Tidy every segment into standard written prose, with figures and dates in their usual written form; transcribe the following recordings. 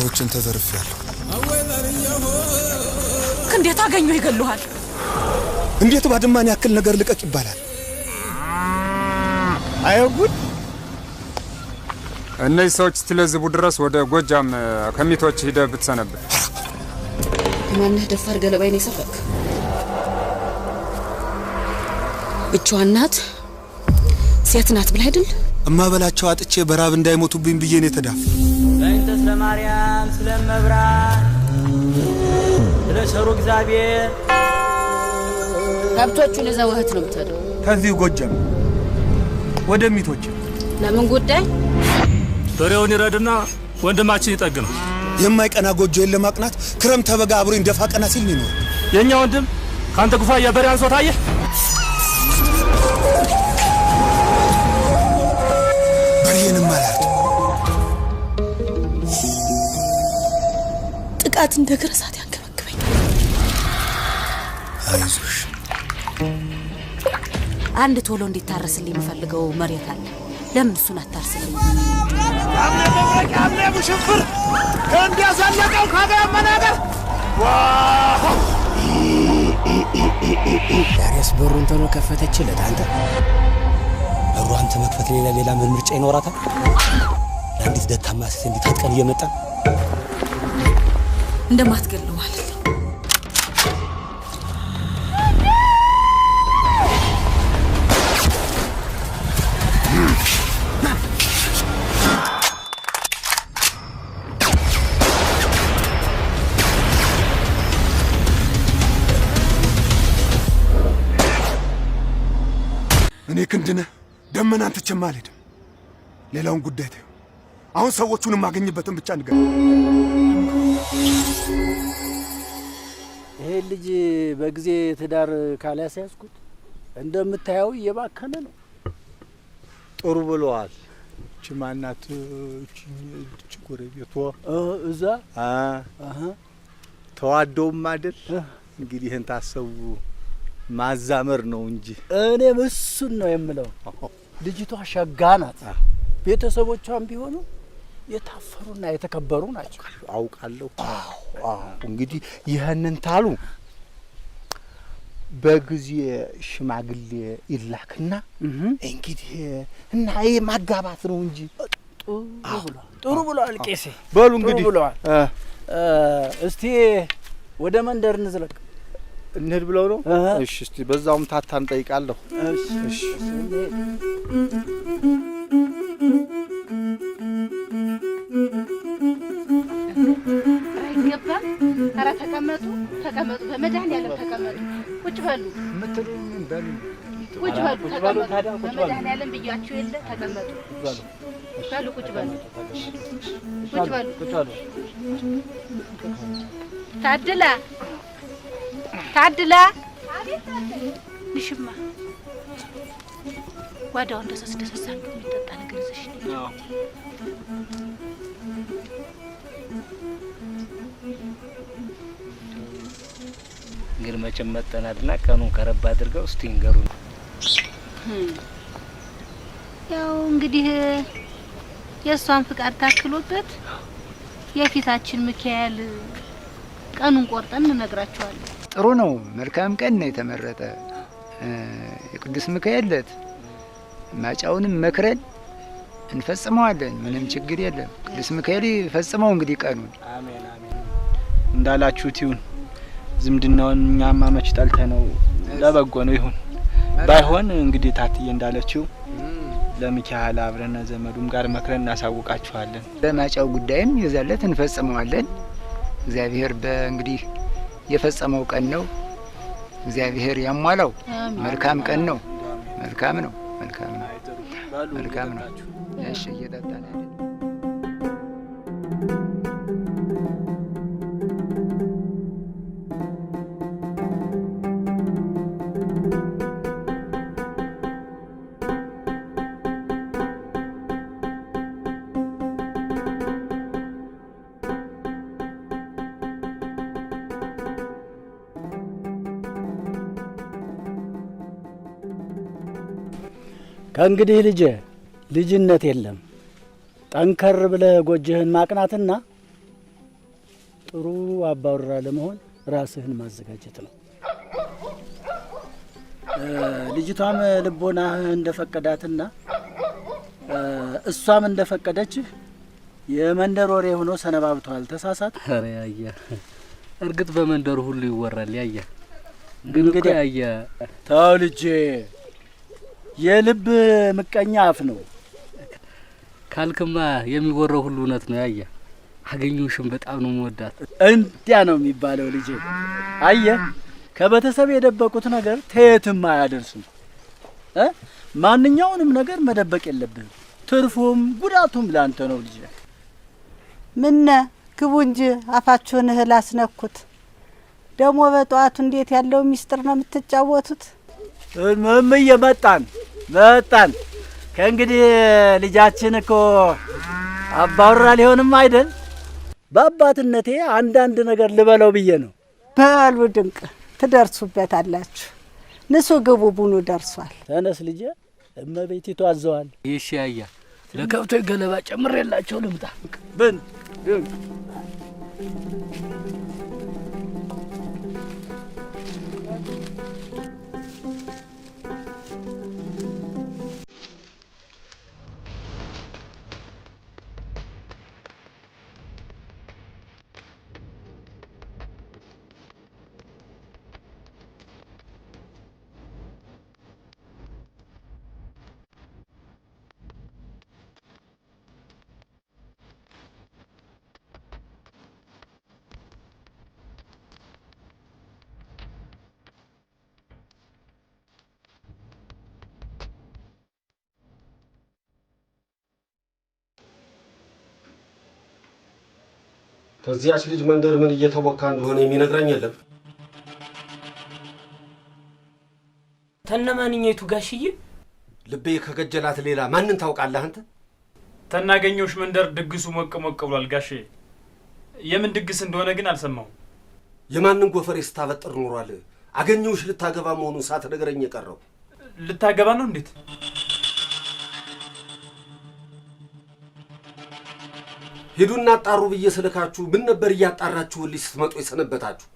እቃዎችን ተዘርፌያለሁ። እንዴት አገኙ ይገሉሃል? እንዴት ባድማን ያክል ነገር ልቀቅ ይባላል? አይጉድ! እነዚህ ሰዎች ትለዝቡ ድረስ ወደ ጎጃም ከሚቶች ሂደህ ብትሰነብት። ማነህ ደፋር ገለባይን የሰፈክ? ብቻዋን ናት ሴት ናት ብለህ አይደል? እማበላቸው አጥቼ በራብ እንዳይሞቱብኝ ብዬ ነው የተዳፈ። በእንተ ስለ ማርያም ስለ መብራት ስለ ሸሩ እግዚአብሔር ከብቶቹን ይዘህ ወህት ነው የምትሄደው? ከዚህ ጎጃም ወደ ሚቶች። ለምን ጉዳይ? በሬውን ይረድና ወንድማችን ይጠግነው። የማይቀና ጎጆዬን ለማቅናት ክረምት ተበጋ አብሮኝ ደፋ ቀና ሲል ነው። የኛ ወንድም ካንተ ጉፋያ በሬ አንሶ ታየህ? በሬንም አላርድ ጥቃት እንደ ግረሳት ያንከበክበኝ። አይዞሽ አንድ ቶሎ እንዲታረስልኝ የምፈልገው መሬት አለ። ለምን እሱን አታርስልኝ? አምለ ሙሽፍር ከእንዲያሳለቀው ካገመናገር ዋው! ዳርያስ በሩን ቶሎ ከፈተችለት። አንተ በሩ አንተ መክፈት ሌላ ምን ምርጫ ይኖራታል? ለአንዲት ደካማ ሴት እንዲታጥቀን እየመጣ እንደማትገለው ማለት ነው። እኔ ክንድነ ደመናን ትቼም አልሄድም። ሌላውን ጉዳይ ተይው። አሁን ሰዎቹን የማገኝበትን ብቻ ንገር። ይሄ ልጅ በጊዜ ትዳር ካላስያዝኩት እንደምታየው እየባከነ ነው። ጥሩ ብለዋል። ችማናት ጎረቤቷ እዛ ተዋደውም አይደል? እንግዲህ ይህን ታሰቡ ማዛመር ነው እንጂ እኔም እሱን ነው የምለው። ልጅቷ ሸጋ ናት። ቤተሰቦቿም ቢሆኑ የታፈሩና የተከበሩ ናቸው። አውቃለሁ። እንግዲህ ይህንን ታሉ በጊዜ ሽማግሌ ይላክና እንግዲህ እና ይሄ ማጋባት ነው እንጂ ጥሩ ብሏል ቄሴ። በሉ እንግዲህ ብሏል። እስቲ ወደ መንደር እንዝለቅ እንሂድ ብለው ነው። እሺ እስቲ በዛውም ታታን ጠይቃለሁ። እሺ አይገባም። ኧረ ተቀመጡ፣ በመድኃኒዓለም ተቀመጡ። ቁጭ በሉ ምትሉኝ በሉ። ቁጭ በሉ ተቀመጡ። በመድኃኒዓለም ብያችሁ የለ ተቀመጡ። በሉ ቁጭ በሉ። ታድላ ንሽማ ጓዳው እንደሰስ የሚጠጣ ነገር ይዘሽ ግን መቼም መጠናልና ቀኑን ቀረብ አድርገው እስቲ ንገሩን። ያው እንግዲህ የእሷን ፍቃድ ታክሎበት የፊታችን ሚካኤል ቀኑን ቆርጠን እንነግራቸዋለን። ጥሩ ነው። መልካም ቀን ነው የተመረጠ። የቅዱስ ሚካኤል ዕለት ማጫውንም መክረን እንፈጽመዋለን። ምንም ችግር የለም። ቅዱስ ሚካኤል ፈጽመው እንግዲህ ቀኑን። አሜን አሜን። እንዳላችሁት ይሁን። ዝምድናውን እኛማ መች ጠልተ ነው ለበጎ ነው ይሁን። ባይሆን እንግዲህ ታትዬ እንዳለችው ለሚካኤል አብረን ዘመዱም ጋር መክረን እናሳውቃችኋለን። በማጫው ጉዳይም ይዛለት እንፈጽመዋለን። እግዚአብሔር በእንግዲህ የፈጸመው ቀን ነው። እግዚአብሔር ያሟላው መልካም ቀን ነው። መልካም ነው። መልካም ነው። እሺ እየጠጣን አይደል? ከእንግዲህ ልጅነት የለም። ጠንከር ብለህ ጎጆህን ማቅናትና ጥሩ አባወራ ለመሆን ራስህን ማዘጋጀት ነው። ልጅቷም ልቦናህ እንደፈቀዳትና እሷም እንደፈቀደችህ የመንደር ወሬ ሆኖ ሰነባብቷል። ተሳሳት? ኧረ ያያ እርግጥ በመንደሩ ሁሉ ይወራል። ያያ ግን እኮ ያያ ተው ልጄ፣ የልብ ምቀኛ አፍ ነው ካልክማ የሚወራው ሁሉ እውነት ነው። ያያ አገኘሁሽም በጣም ነው የምወዳት። እንዲያ ነው የሚባለው ልጄ። አየህ ከቤተሰብ የደበቁት ነገር ተየትም አያደርስም። ማንኛውንም ነገር መደበቅ የለብህም። ትርፉም ጉዳቱም ላንተ ነው ልጄ። ምነ ግቡ እንጂ አፋችሁን እህል አስነኩት። ደግሞ በጠዋቱ እንዴት ያለው ሚስጥር ነው የምትጫወቱት? እምዬ መጣን። ከእንግዲህ ልጃችን እኮ አባወራ ሊሆንም አይደል? በአባትነቴ አንዳንድ ነገር ልበለው ብዬ ነው። በሉ ድንቅ ትደርሱበታላችሁ። ንሱ ግቡ፣ ቡኑ ደርሷል። ተነስ ልጄ፣ እመቤቲቱ አዘዋል። ይሽ ያያ ለከብቶች ገለባ ጨምሬላቸው ልምጣ። ብን ድንቅ ከዚያች ልጅ መንደር ምን እየተወካ እንደሆነ የሚነግረኝ የለም። ተነማንኛይቱ ጋሽዬ? ልቤ ከገጀላት ሌላ ማንን ታውቃለህ አንተ? ተናገኘውሽ መንደር ድግሱ ሞቅ ሞቅ ብሏል ጋሽዬ። የምን ድግስ እንደሆነ ግን አልሰማው። የማንን ጎፈሬ ስታበጥር ኖሯል? አገኘውሽ ልታገባ መሆኑን ሳትነግረኝ የቀረው። ልታገባ ነው? እንዴት? ሄዱና አጣሩ ብዬ ስለካችሁ ምን ነበር እያጣራችሁልኝ ስትመጡ የሰነበታችሁ?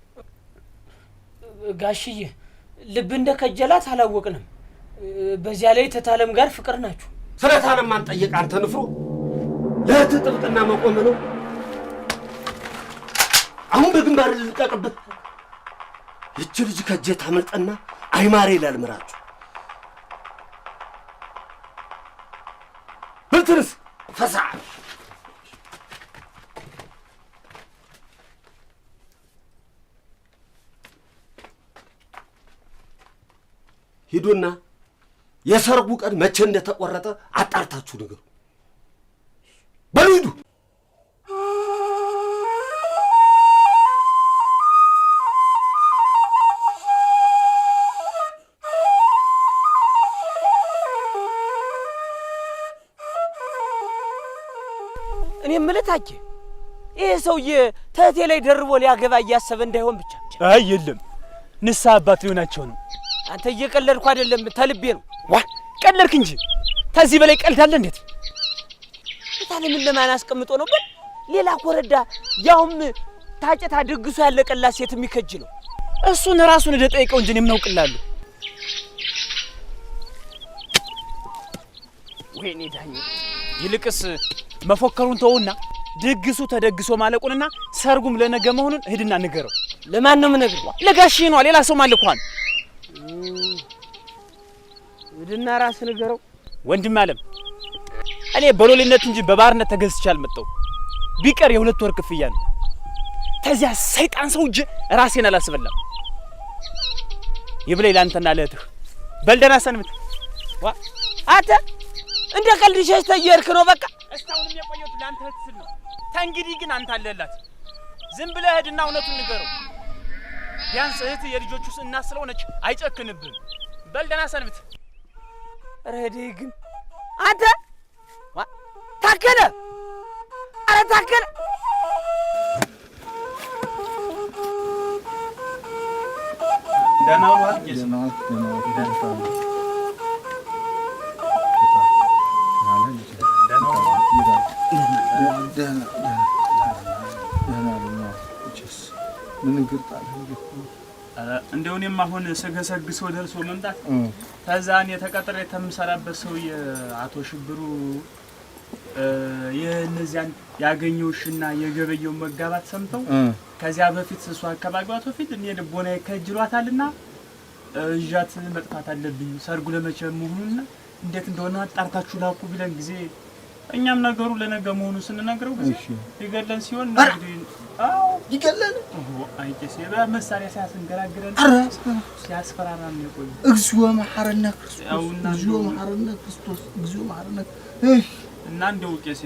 ጋሽዬ ልብ እንደከጀላት አላወቅንም። በዚያ ላይ ተታለም ጋር ፍቅር ናችሁ። ስለታለም ማን ጠየቅ? አንተ ንፍሮ ለእህት ጥብቅና መቆም ነው። አሁን በግንባር ልልቀቅበት። ይህች ልጅ ከእጄ ታመልጠና አይማሬ ላልምራችሁ። ብትርስ ፈሳ ሂዱና የሰርጉ ቀን መቼ እንደተቆረጠ አጣርታችሁ ንገሩ። በሉ ሂዱ። እኔ ምልታች ይሄ ሰውዬ ተቴ ላይ ደርቦ ሊያገባ እያሰበ እንዳይሆን ብቻ። አይ የለም ንስሐ አባት ሊሆናቸው ነው። አንተ እየቀለድኩ አይደለም፣ ተልቤ ነው። ዋ ቀለድክ እንጂ ከዚህ በላይ ቀልድ አለ እንዴት? ታለምን ለማን አስቀምጦ ነው? ግን ሌላ ኮረዳ ያውም ታጨታ ድግሱ ያለቀላት ሴት የሚከጅለው እሱን ራሱን እንደጠይቀው እንጂ ምን አውቅላለሁ። ወይኔ ዳኝ፣ ይልቅስ መፎከሩን ተውና ድግሱ ተደግሶ ማለቁንና ሰርጉም ለነገ መሆኑን ሂድና ንገረው። ለማን ነው የምነግረው? ለጋሽዬ ነው። ሌላ ሰው ማልኳን ሂድና ራስ ንገረው። ወንድም አለም እኔ በሎሌነት እንጂ በባርነት ተገዝቼ አልመጣሁም። ቢቀር የ2 ወር ክፍያ ነው። ተዚያ ሰይጣን ሰው እጅ ራሴን አላስበላም። ይብለይ ላንተና ለእህትህ በልደና ሰንብት። ዋ አንተ እንደ ቀልድ ሸሽተህ እየሄድክ ነው። በቃ እስካሁንም የቆየሁት ላንተ እህት ስል ነው። ተንግዲህ ግን አንተ አለህላት። ዝም ብለህ ሂድና እውነቱን ንገረው። ቢያንስ እህት የልጆቹ እናት ስለሆነች አይጨክንብህም። በልደና ሰንብት። ረዴ ግን አንተ ዋ ታከለ፣ አረ ታከለ ደህና ዋል ጌስና እግር ጣል እንደው እኔም አሁን ስገሰግሶ ደርሶ መምጣት ከዛን የተቀጠረ የተምሰራበት ሰው የአቶ ሽብሩ የነዚያን ያገኘውሽና የገበየው መጋባት ሰምተው ከዚያ በፊት እሱ አካባቢዋት በፊት እኔ ልቦና ከጅሏታልና እጃት መጥፋት አለብኝ ሰርጉ ለመቼ መሆኑና እንዴት እንደሆነ አጣርታችሁ ላኩ ብለን ጊዜ እኛም ነገሩ ለነገ መሆኑ ስንነግረው ጊዜ ይገለን ሲሆን እንግዲህ አው ይገለን አይቄስ በመሳሪያ ሲያስንገራግረን ሲያስፈራራን ነው እግዚኦ መሐረነ ክርስቶስ እግዚኦ መሐረነ ክርስቶስ እግዚኦ መሐረነ እና እንደው ቄስ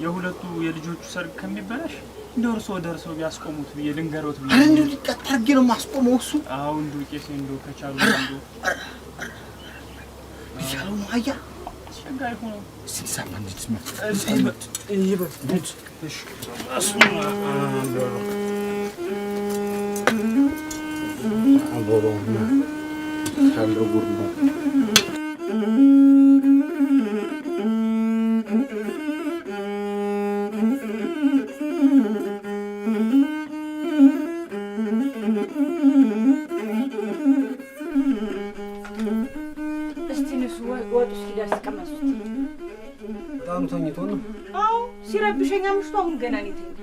የሁለቱ የልጆቹ ሰርግ ከሚበላሽ እንደው እርሶ ደርሰው ቢያስቆሙት ብዬ ልንገሮት ብዬ አረ እንደው ሊቀጣርጌ ነው ማስቆመው እሱ አው እንደው ቄስ እንደው ከቻሉ እንደው ይሻለው ማያ ሸጋይ ሆኖ ሲሳማ እንድትስማ ይበል እሺ አቦሮ ካለው ጉርባ በጣም ተኝቶ ነው። አዎ ሲረብሸኝ አምሽቶ አሁን ገና ነው የተኛው።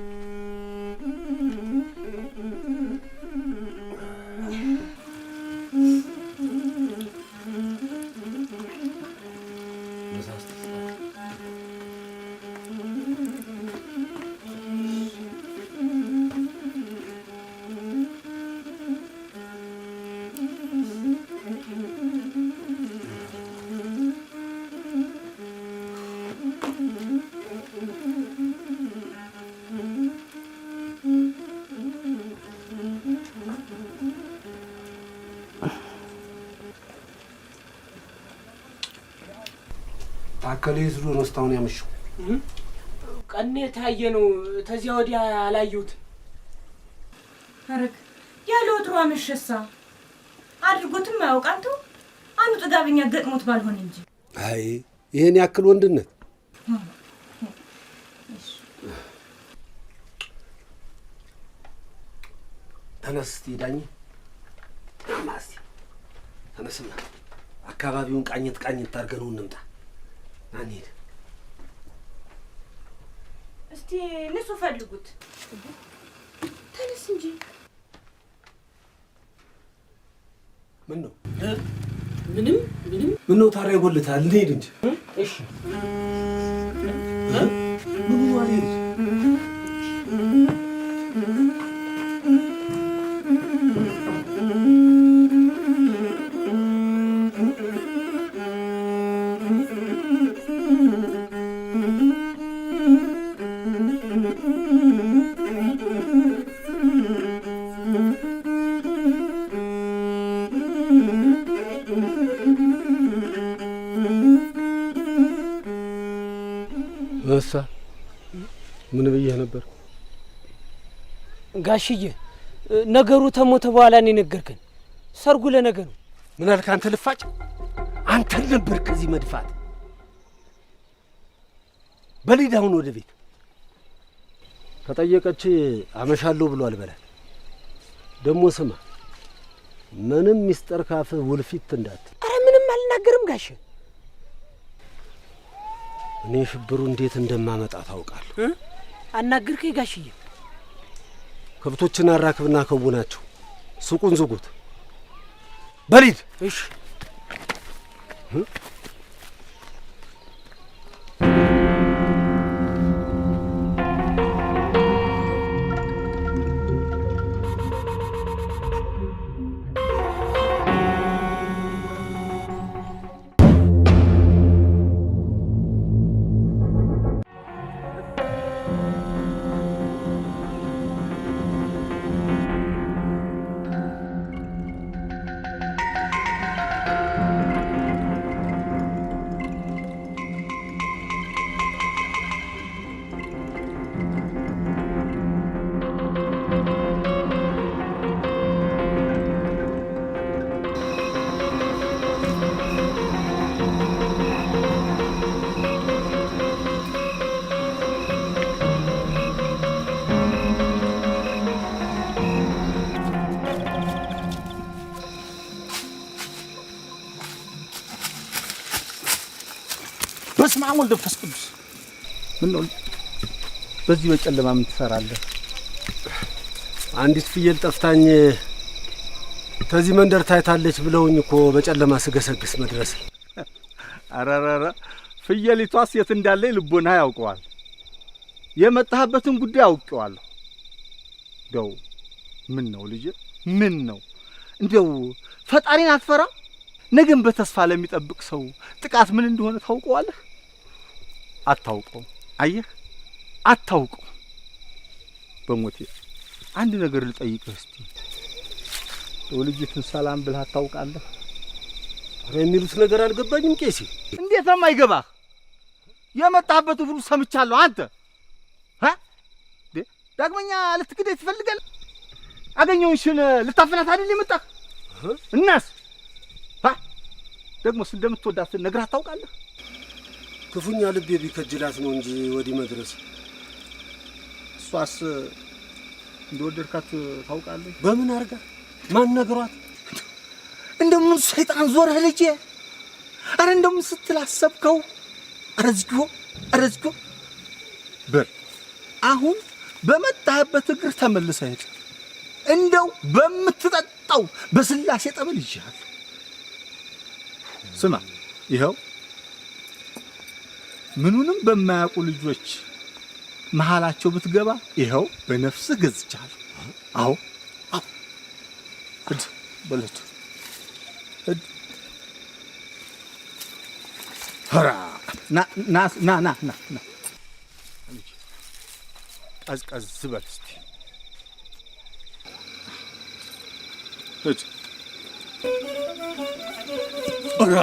ታከለ ይዝሩ ነው ስታውን ያመሽው ቀኔ ታየ ነው ተዚያ ወዲያ አላየሁት አረግ ያለ ወትሮ አመሸሳ አድርጎትም አያውቃንቱ አንዱ ጥጋብኛ ገጥሞት ባልሆነ እንጂ አይ ይሄን ያክል ወንድነት ተነስቲ ዳኝ ማስቲ ተነስና አካባቢውን ቃኝት ታርገነው እንምጣ አንዴ እስቲ ንሱ ፈልጉት ተነስ እንጂ ምን ነው ምንም ምን ነው ታዲያ ይጎልታል እንሂድ እንጂ እሺ ምን ማለት ወሳ ምን ብዬ ነበር ጋሽዬ ነገሩ ተሞተ በኋላ ነው ነገርከን ሰርጉ ለነገ ነው ምን አልክ አንተ ልፋጭ አንተ ነበር ከዚህ መድፋት በሊዳውን ወደ ቤት ከጠየቀች አመሻለሁ ብሏል በላት ደሞ ስማ ምንም ሚስጥር ካፍ ውልፊት እንዳት አረ ምንም አልናገርም ጋሽ እኔ ሽብሩ እንዴት እንደማመጣ ታውቃለህ አናገርከኝ ጋሽዬ ከብቶችን አራክብና ከቡናቸው ሱቁን ዝጉት በሊድ እሺ በስመ አብ ወልድ መንፈስ ቅዱስ። ምን ነው በዚህ በጨለማ ምን ትሰራለህ? አንዲት ፍየል ጠፍታኝ ከዚህ መንደር ታይታለች ብለውኝ እኮ በጨለማ ስገሰግስ መድረስ። አራራራ ፍየሊቷስ የት እንዳለች ልቦና ያውቀዋል። የመጣህበትን ጉዳይ አውቀዋለሁ። እንደው ምን ነው ልጅ ምን ነው እንደው ፈጣሪን አትፈራም? ነገን በተስፋ ለሚጠብቅ ሰው ጥቃት ምን እንደሆነ ታውቀዋለህ? አታውቀውም። አየህ አታውቀው። በሞቴ አንድ ነገር ልጠይቅህ እስቲ። ልጅቱን ሰላም ብለህ ታውቃለህ? የሚሉት ነገር አልገባኝም ቄሴ። እንዴት ነው የማይገባህ? የመጣህበት ሁሉ ሰምቻለሁ። አንተ ዳግመኛ ልትክደኝ ትፈልጋለህ? አገኘሁሽን ልታፍናት አይደል የመጣህ? እናስ ደግሞስ እንደምትወዳት ነግረሃት ታውቃለህ? ክፉኛ ልቤ ቢከጅላት ነው እንጂ ወዲህ መድረስ። እሷስ እንደወደድካት ታውቃለህ? በምን አርጋ ማን ነግሯት? እንደምን ሰይጣን ዞረህ ልጄ? አረ እንደምን ስትላሰብከው? አረ ዝጊዮ በል አሁን በመጣህበት እግር ተመልሰህ ሂድ። እንደው በምትጠጣው በስላሴ ጠበል ይዤሃለሁ። ስማ ይኸው ምኑንም በማያውቁ ልጆች መሃላቸው ብትገባ ይኸው በነፍስህ ገዝቻለሁ። አዎ ሂድ በለቱ ሂድ። ኧረ ና ቀዝቀዝ በል እስቲ ሂድ። ኧረ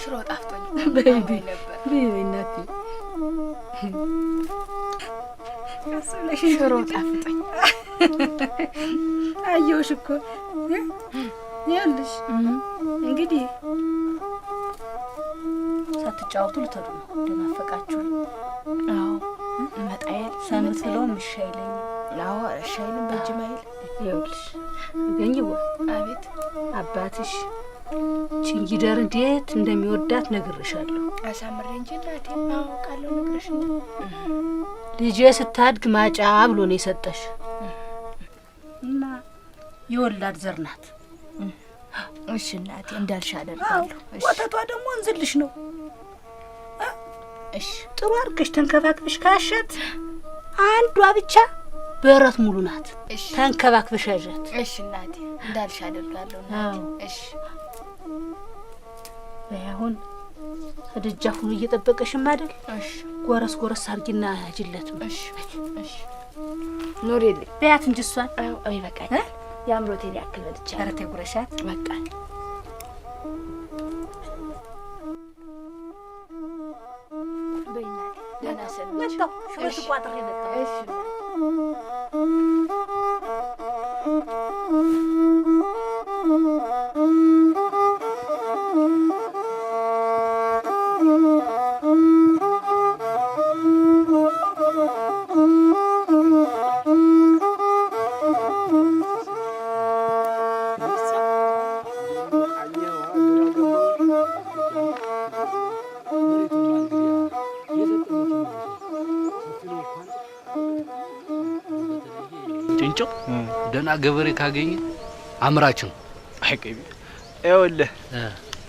ሽሮ ጣፍጦኝ በይዲ በይናቲ ሽሮ ጣፍጦኝ አየሁሽ እኮ ይኸውልሽ። እንግዲህ ሳትጫወቱ ልትሄዱ ነው? እንደናፈቃችሁ። አዎ መጣየል ሰምትለውም እሺ አይለኝም። አዎ እሺ አይልም በእጅ ማይል። ይኸውልሽ ገኝዋ፣ አቤት አባትሽ ችንጊደር እንዴት እንደሚወዳት ነግሬሻለሁ። አሳምሬ እንጂ እናቴ አውቃለሁ። ነግረሽ ልጄ ስታድግ ማጫ ብሎ ነው የሰጠሽ እና የወላድ ዘር ናት። እሺ እናቴ እንዳልሽ አደርጋለሁ። ወተቷ ደግሞ እንዝልሽ ነው። እሺ ጥሩ አድርገሽ ተንከባክበሽ ካሸት አንዷ ብቻ በረት ሙሉ ናት። ተንከባክበሽ ያዣት። እሺ እናቴ እንዳልሽ አደርጋለሁ እናቴ። እሺ አሁን ደጃፍ ሆኖ እየጠበቀሽም አይደል? እሺ ጎረስ ጎረስ አርጊና ያጅለት። እሺ እሺ ኑሪልኝ በያት እንጂ እሷን። አይ በቃኝ። የአምሮቴን ያክል በልቻ አረቴ ጉረሻት በቃኝ። በይናቴ ደህና ሰንብች። መጣሁ ሽሮሽ ቋጥሬ መጣሁ። እሺ ደህና ገበሬ ካገኘ አምራች ነው። አይቀይ ይኸውልህ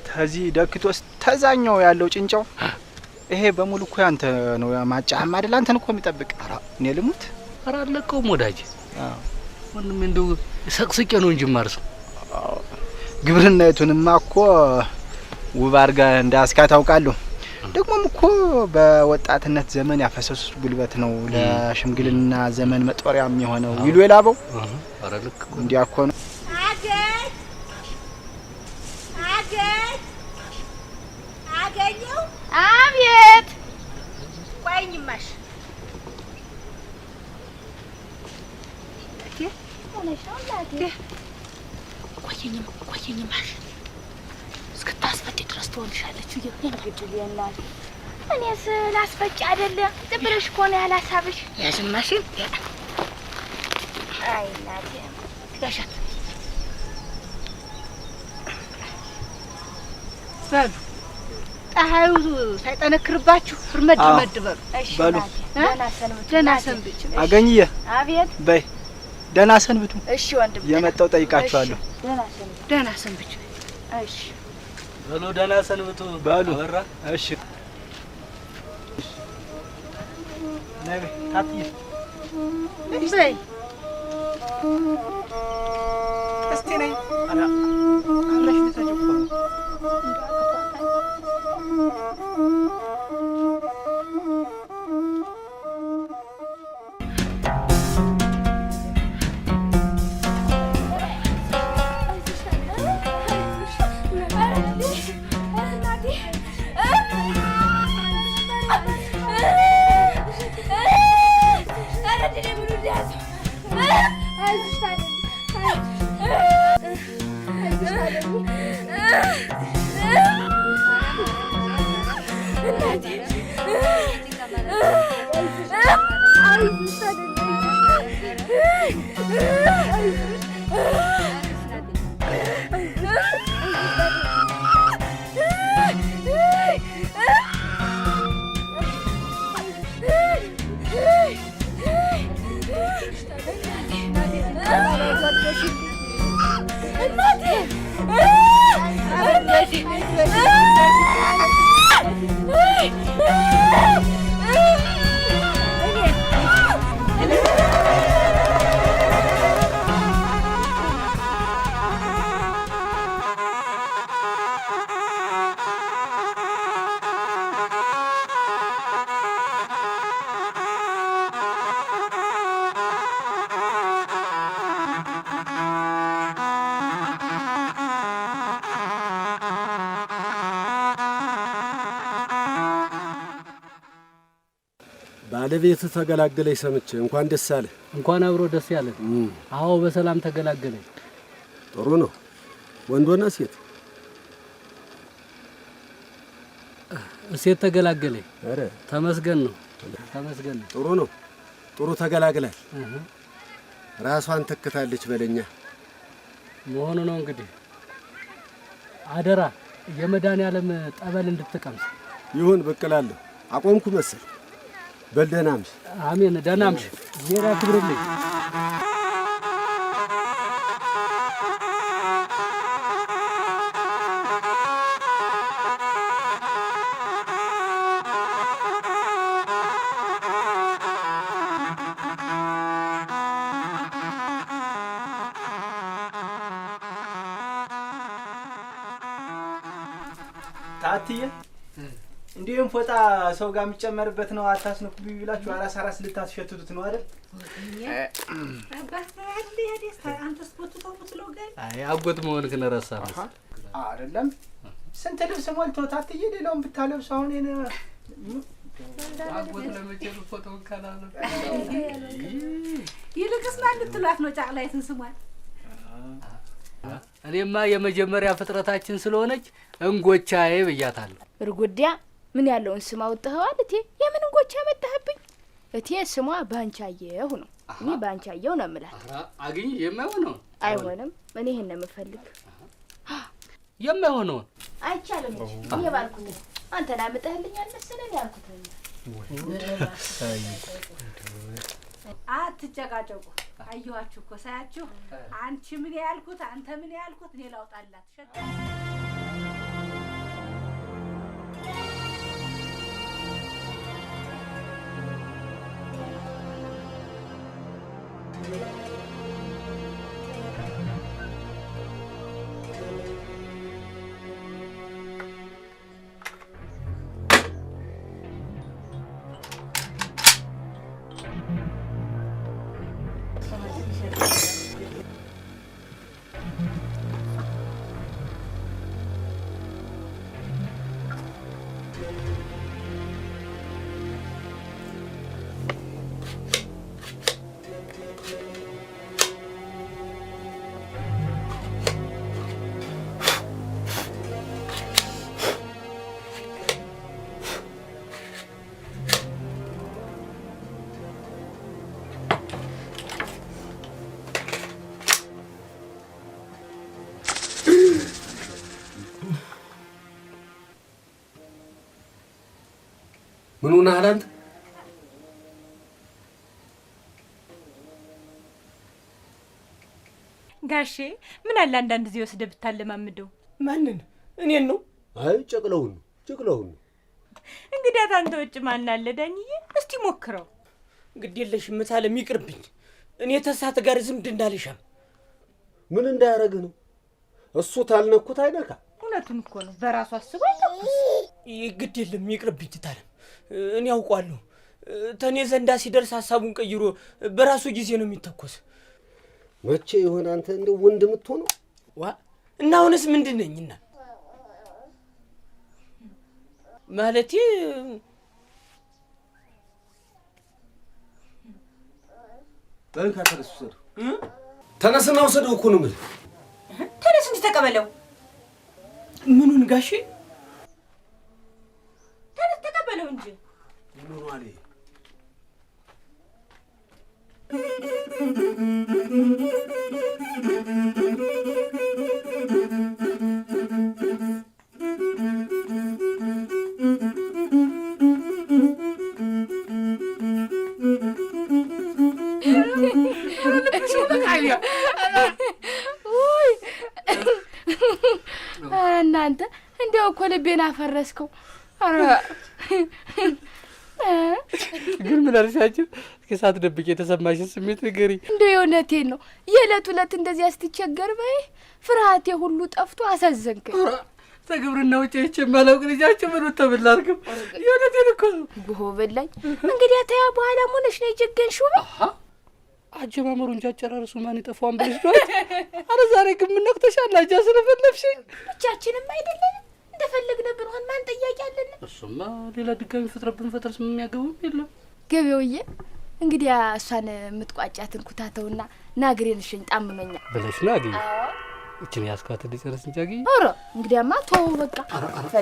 ከዚህ ደክቶስ ተዛኛው ያለው ጭንጫው ይሄ በሙሉ እኮ ያንተ ነው። ማጫህም አይደል አንተን እኮ የሚጠብቅ። እኔ ልሙት። ኧረ አለቀውም ወዳጄ። ወንድሜ እንደው ሰቅስቄ ነው እንጂ ማርሰው። ግብርናይቱንማ እኮ ውብ አድርጋ እንዳስካት አውቃለሁ። ደግሞም እኮ በወጣትነት ዘመን ያፈሰሱት ጉልበት ነው ለሽምግልና ዘመን መጦሪያ የሚሆነው ይሉ የላበው። ኧረ ልክ እንዲያ እኮ ነው። አገኘው። አቤት። ቆይኝማሽ ቆይኝማሽ እስክታስፈጭ ድረስ ትሆንሻለች። እንግዲህ የእናቴ እኔስ ላስፈጭ አይደለም ዝም ብለሽ እኮ ነው ያለ ሀሳብሽ። ያሽማሽን አይ እናቴ ያሻት በሉ ፀሐዩ ሳይጠነክርባችሁ እርመድ በሉ። እሺ በሉ ደህና ሰንብቱ። አገኘየ አቤት በይ ደህና ሰንብቱ። እሺ ወንድም የመጣው ጠይቃችኋለሁ። ደህና ሰንብቱ። እሺ በሉ ደህና ሰንብቱ በሉ። አበራ እሺ ነይ ታጥይ በይ እስቲ ነይ አላ አምረሽ ተጨቆ ባለቤት ተገላገለኝ ሰምቼ እንኳን ደስ አለ። እንኳን አብሮ ደስ ያለ። አዎ በሰላም ተገላገለኝ። ጥሩ ነው። ወንድ ሆነ ሴት? ሴት ተገላገለኝ። አረ ተመስገን ነው። ተመስገን ነው። ጥሩ ነው። ጥሩ ተገላግላል። ራሷን ተክታለች በለኛ መሆኑ ነው እንግዲህ። አደራ የመድኃኒዓለም ጠበል እንድትቀምስ። ይሁን በቀላለሁ። አቆምኩ መሰል። በል ደህና አምሽ። አሜን። ደህና አምሽ። ዜና ክብርልኝ። ታትዬ እንዲሁም ፎጣ ሰው ጋር የሚጨመርበት ነው። አታስነኩብኝ ብላችሁ አራስ አራስ ልታስሸትቱት ነው አይደል? አይ አጎት መሆንክን ረሳህ አይደለም? ስንት ልብስ ሞልቶ ታትዬ ሌላውን ብታለብስ አሁን የኔ አጎት ለመቼም ፎቶው ካላለ ይልቅስ ማን ልትሏት ነው ጫቅላይትን ስሟል? እኔማ የመጀመሪያ ፍጥረታችን ስለሆነች እንጎቻዬ ብያታለሁ። እርጉዲያ ምን ያለውን ስም አውጥተዋል? እቴ የምን እንጎቻ መጣህብኝ? እቴ ስሟ ባንቻየሁ ነው። እኔ ባንቻየሁ ነው የምላት። አግኝ የማይሆነው አይሆንም። እኔ ይሄን ነው የምፈልግ። የማይሆነው አይቻልም እንጂ እኔ ባልኩት አንተና አምጠህልኛል መሰለኝ ያልኩት። አትጨቃጨቁ። አየኋችሁ እኮ ሳያችሁ አንቺ ምን ያልኩት አንተ ምን ያልኩት እኔ ላውጣላት ሸጣ ምን ሆነሃል አንተ? ጋሼ ምን አለ አንዳንድ ጊዜ ወስደህ ብታለማምደው። ማንን? እኔን ነው? አይ ጨቅለውን ነው። እንግዲህ አንተ ውጭ ማን አለ ዳኝዬ? እስቲ ሞክረው። ግድ የለሽም ምታለም ይቅርብኝ። እኔ ተሳተ ጋር ዝምድና አልሻም። ምን እንዳያረግ ነው? እሱ ታልነኩት አይነካ። እውነቱን እኮ ነው። በራሱ አስቦ አይተኩስ። ግድ የለም ይቅርብኝ ታለም። እኔ አውቃለሁ። ተኔ ዘንዳ ሲደርስ ሐሳቡን ቀይሮ በራሱ ጊዜ ነው የሚተኮስ። መቼ ይሆን አንተ እንደው ወንድ የምትሆነው? ዋ እና አሁንስ ምንድን ነኝና? ማለቴ በልካ ተነስ ወሰደው። ተነስና ወሰደው እኮ ነው የምልህ። ተነስ እንጂ ተቀበለው። ምኑን ጋሼ? ተነስ ተቀበለው እንጂ። ምኑ አለ? እናንተ እንዲያው እኮ ልቤን አፈረስከው። ግን ምን አርሻችሁ? እስኪ ሳትደብቂ የተሰማሽን ስሜት ንገሪ። እንደው የእውነቴን ነው። የዕለት ዕለት እንደዚያ ስትቸገር በይ ፍርሃቴ ሁሉ ጠፍቶ አሳዘንከኝ። ተግብርና ውጭ ይች የማላውቅ ልጃችሁ ምን ተብላርክም? የእውነቴን እኮ ነው። ጎህ በላኝ። እንግዲህ ተያ በኋላ ሆነሽ ነው የጀገንሽው። አጀማመሩ እንጂ አጨራረሱ ማን ይጠፋዋን ብለሽ ነው? አረ ዛሬ ግን ምን ነክተሻል? አጃ ስለፈለፍሽኝ ብቻችንም አይደለም እንደፈለግን ብንሆን ማን ጠያቂ አለን? እሱማ ሌላ ድጋሚ ፍጥረብን ፈጥረስ የሚያገቡም የለም። ገበውዬ እንግዲህ እሷን የምትቋጫትን ኩታተውና ናግሬን ልሽኝ ጣምኖኛል ብለሽ ነው አገኘ እችን ያስካት ሊጨርስ እንጂ አገኘ። ኧረ እንግዲያማ ተው በቃ።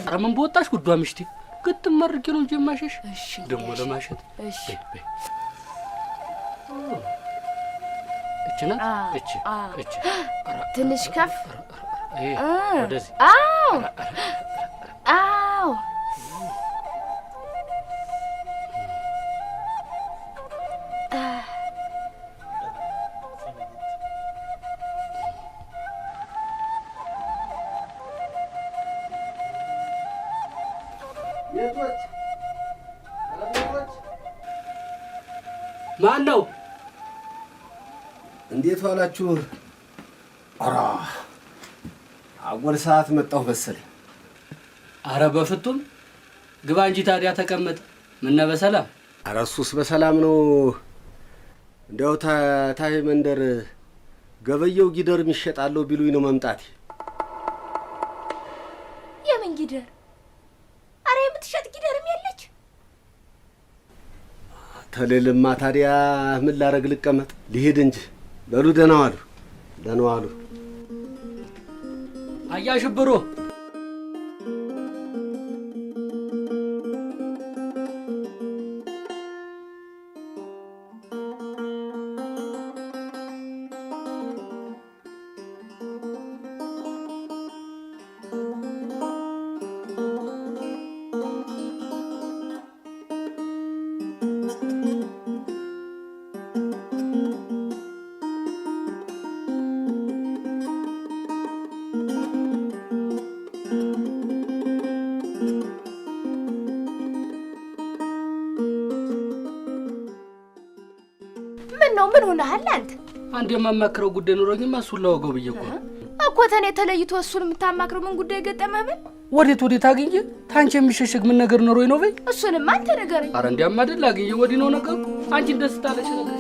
ኧረ ምን በወጣሽ ጉዷ ምሽቴ ግጥም መርጌ ነው እንጂ ማሸሽ። እሺ ደግሞ ለማሸት እሺ እችና እች ትንሽ ከፍ ወደዚህ። አዎ አዎ ማን ነው? እንዴት ዋላችሁ? ኧረ አጎል ሰዓት መጣሁ መሰለኝ። አረ በፍቱም ግባ እንጂ ታዲያ ተቀመጥ። ምን በሰላም? አረ እሱስ በሰላም ነው። እንዲያው ታይ መንደር ገበየው ጊደር የሚሸጣለው ቢሉኝ ነው መምጣቴ። የምን ጊደር? አረ የምትሸጥ ጊደርም የለች። ተለልማ ታዲያ ምን ላረግ ልቀመጥ? ልሄድ እንጂ። በሉ ደህና ዋሉ፣ ደህና ዋሉ። አያሽብሩ ነው ምን ሆነሃል አንተ? አንድ የማማክረው ጉዳይ ኖሮኝማ እሱን ላወጋው ብዬ እኮ ተኔ ተለይቶ እሱን የምታማክረው ምን ጉዳይ ገጠመህ ብል? ወዴት አግኝቼ ታንቺ የሚሸሸግ ምን ነገር ኖሮኝ ነው በይ? እሱንማ አንተ ንገረኝ። ኧረ እንዲያማ አይደል አግኝቼ ወዲህ ነው ነገሩ። አንቺ ደስ ታለሽ ነገር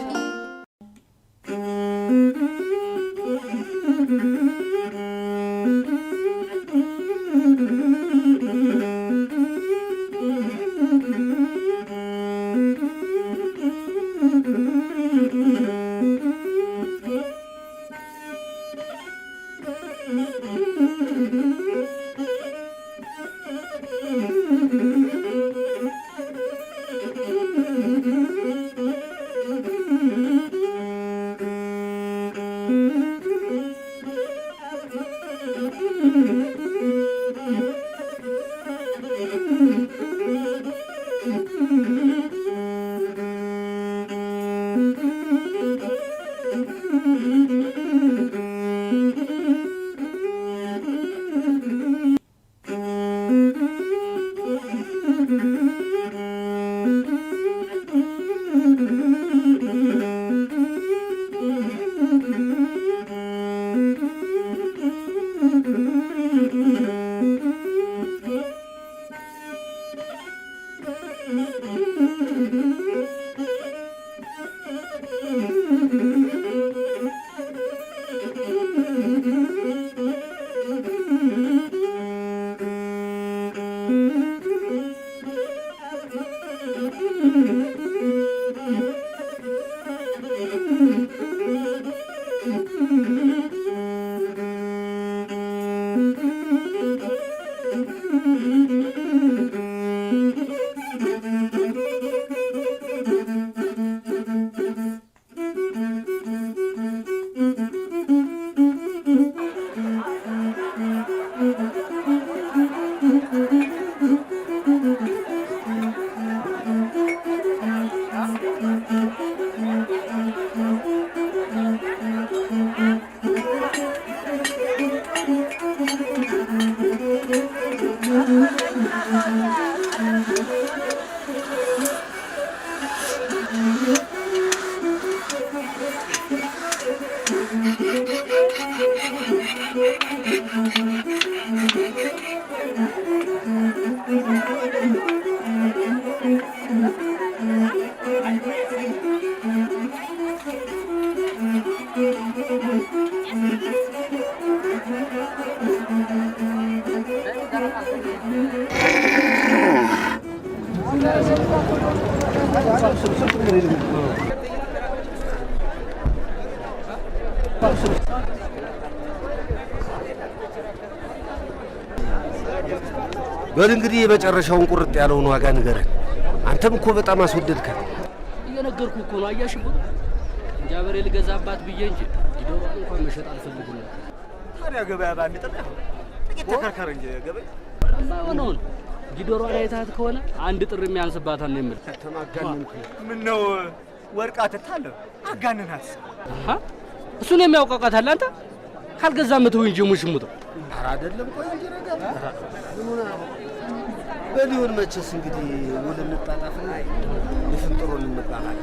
በል እንግዲህ የመጨረሻውን ቁርጥ ያለውን ዋጋ ንገረን። አንተም እኮ በጣም አስወደድከ። እየነገርኩ እኮ ነው። አያሽብሩ ጃበሬ ልገዛባት ብዬ እንጂ ዲዶሮ እንኳን መሸጥ አልፈልግም ነበር። ታዲያ ገበያ ባንድ ጠጣ ጥቂት ተከርከረ እንጂ ገበያ ባይሆነው ዲዶሮ ላይ ታት ከሆነ አንድ ጥር የሚያንስባታል ነው የምል። ተማጋነንኩ። ምን ነው ወርቃ ተታለ አጋነናት። እሱን የሚያውቃቃታል አንተ ካልገዛ መተው እንጂ ሙሽሙት ኧረ አይደለም። ቆይ እንጂ ነገር ምኑና በሊሆን መቼስ እንግዲህ ውል እንጣጣፍና ለፍንጥሮ እንመጣጣል።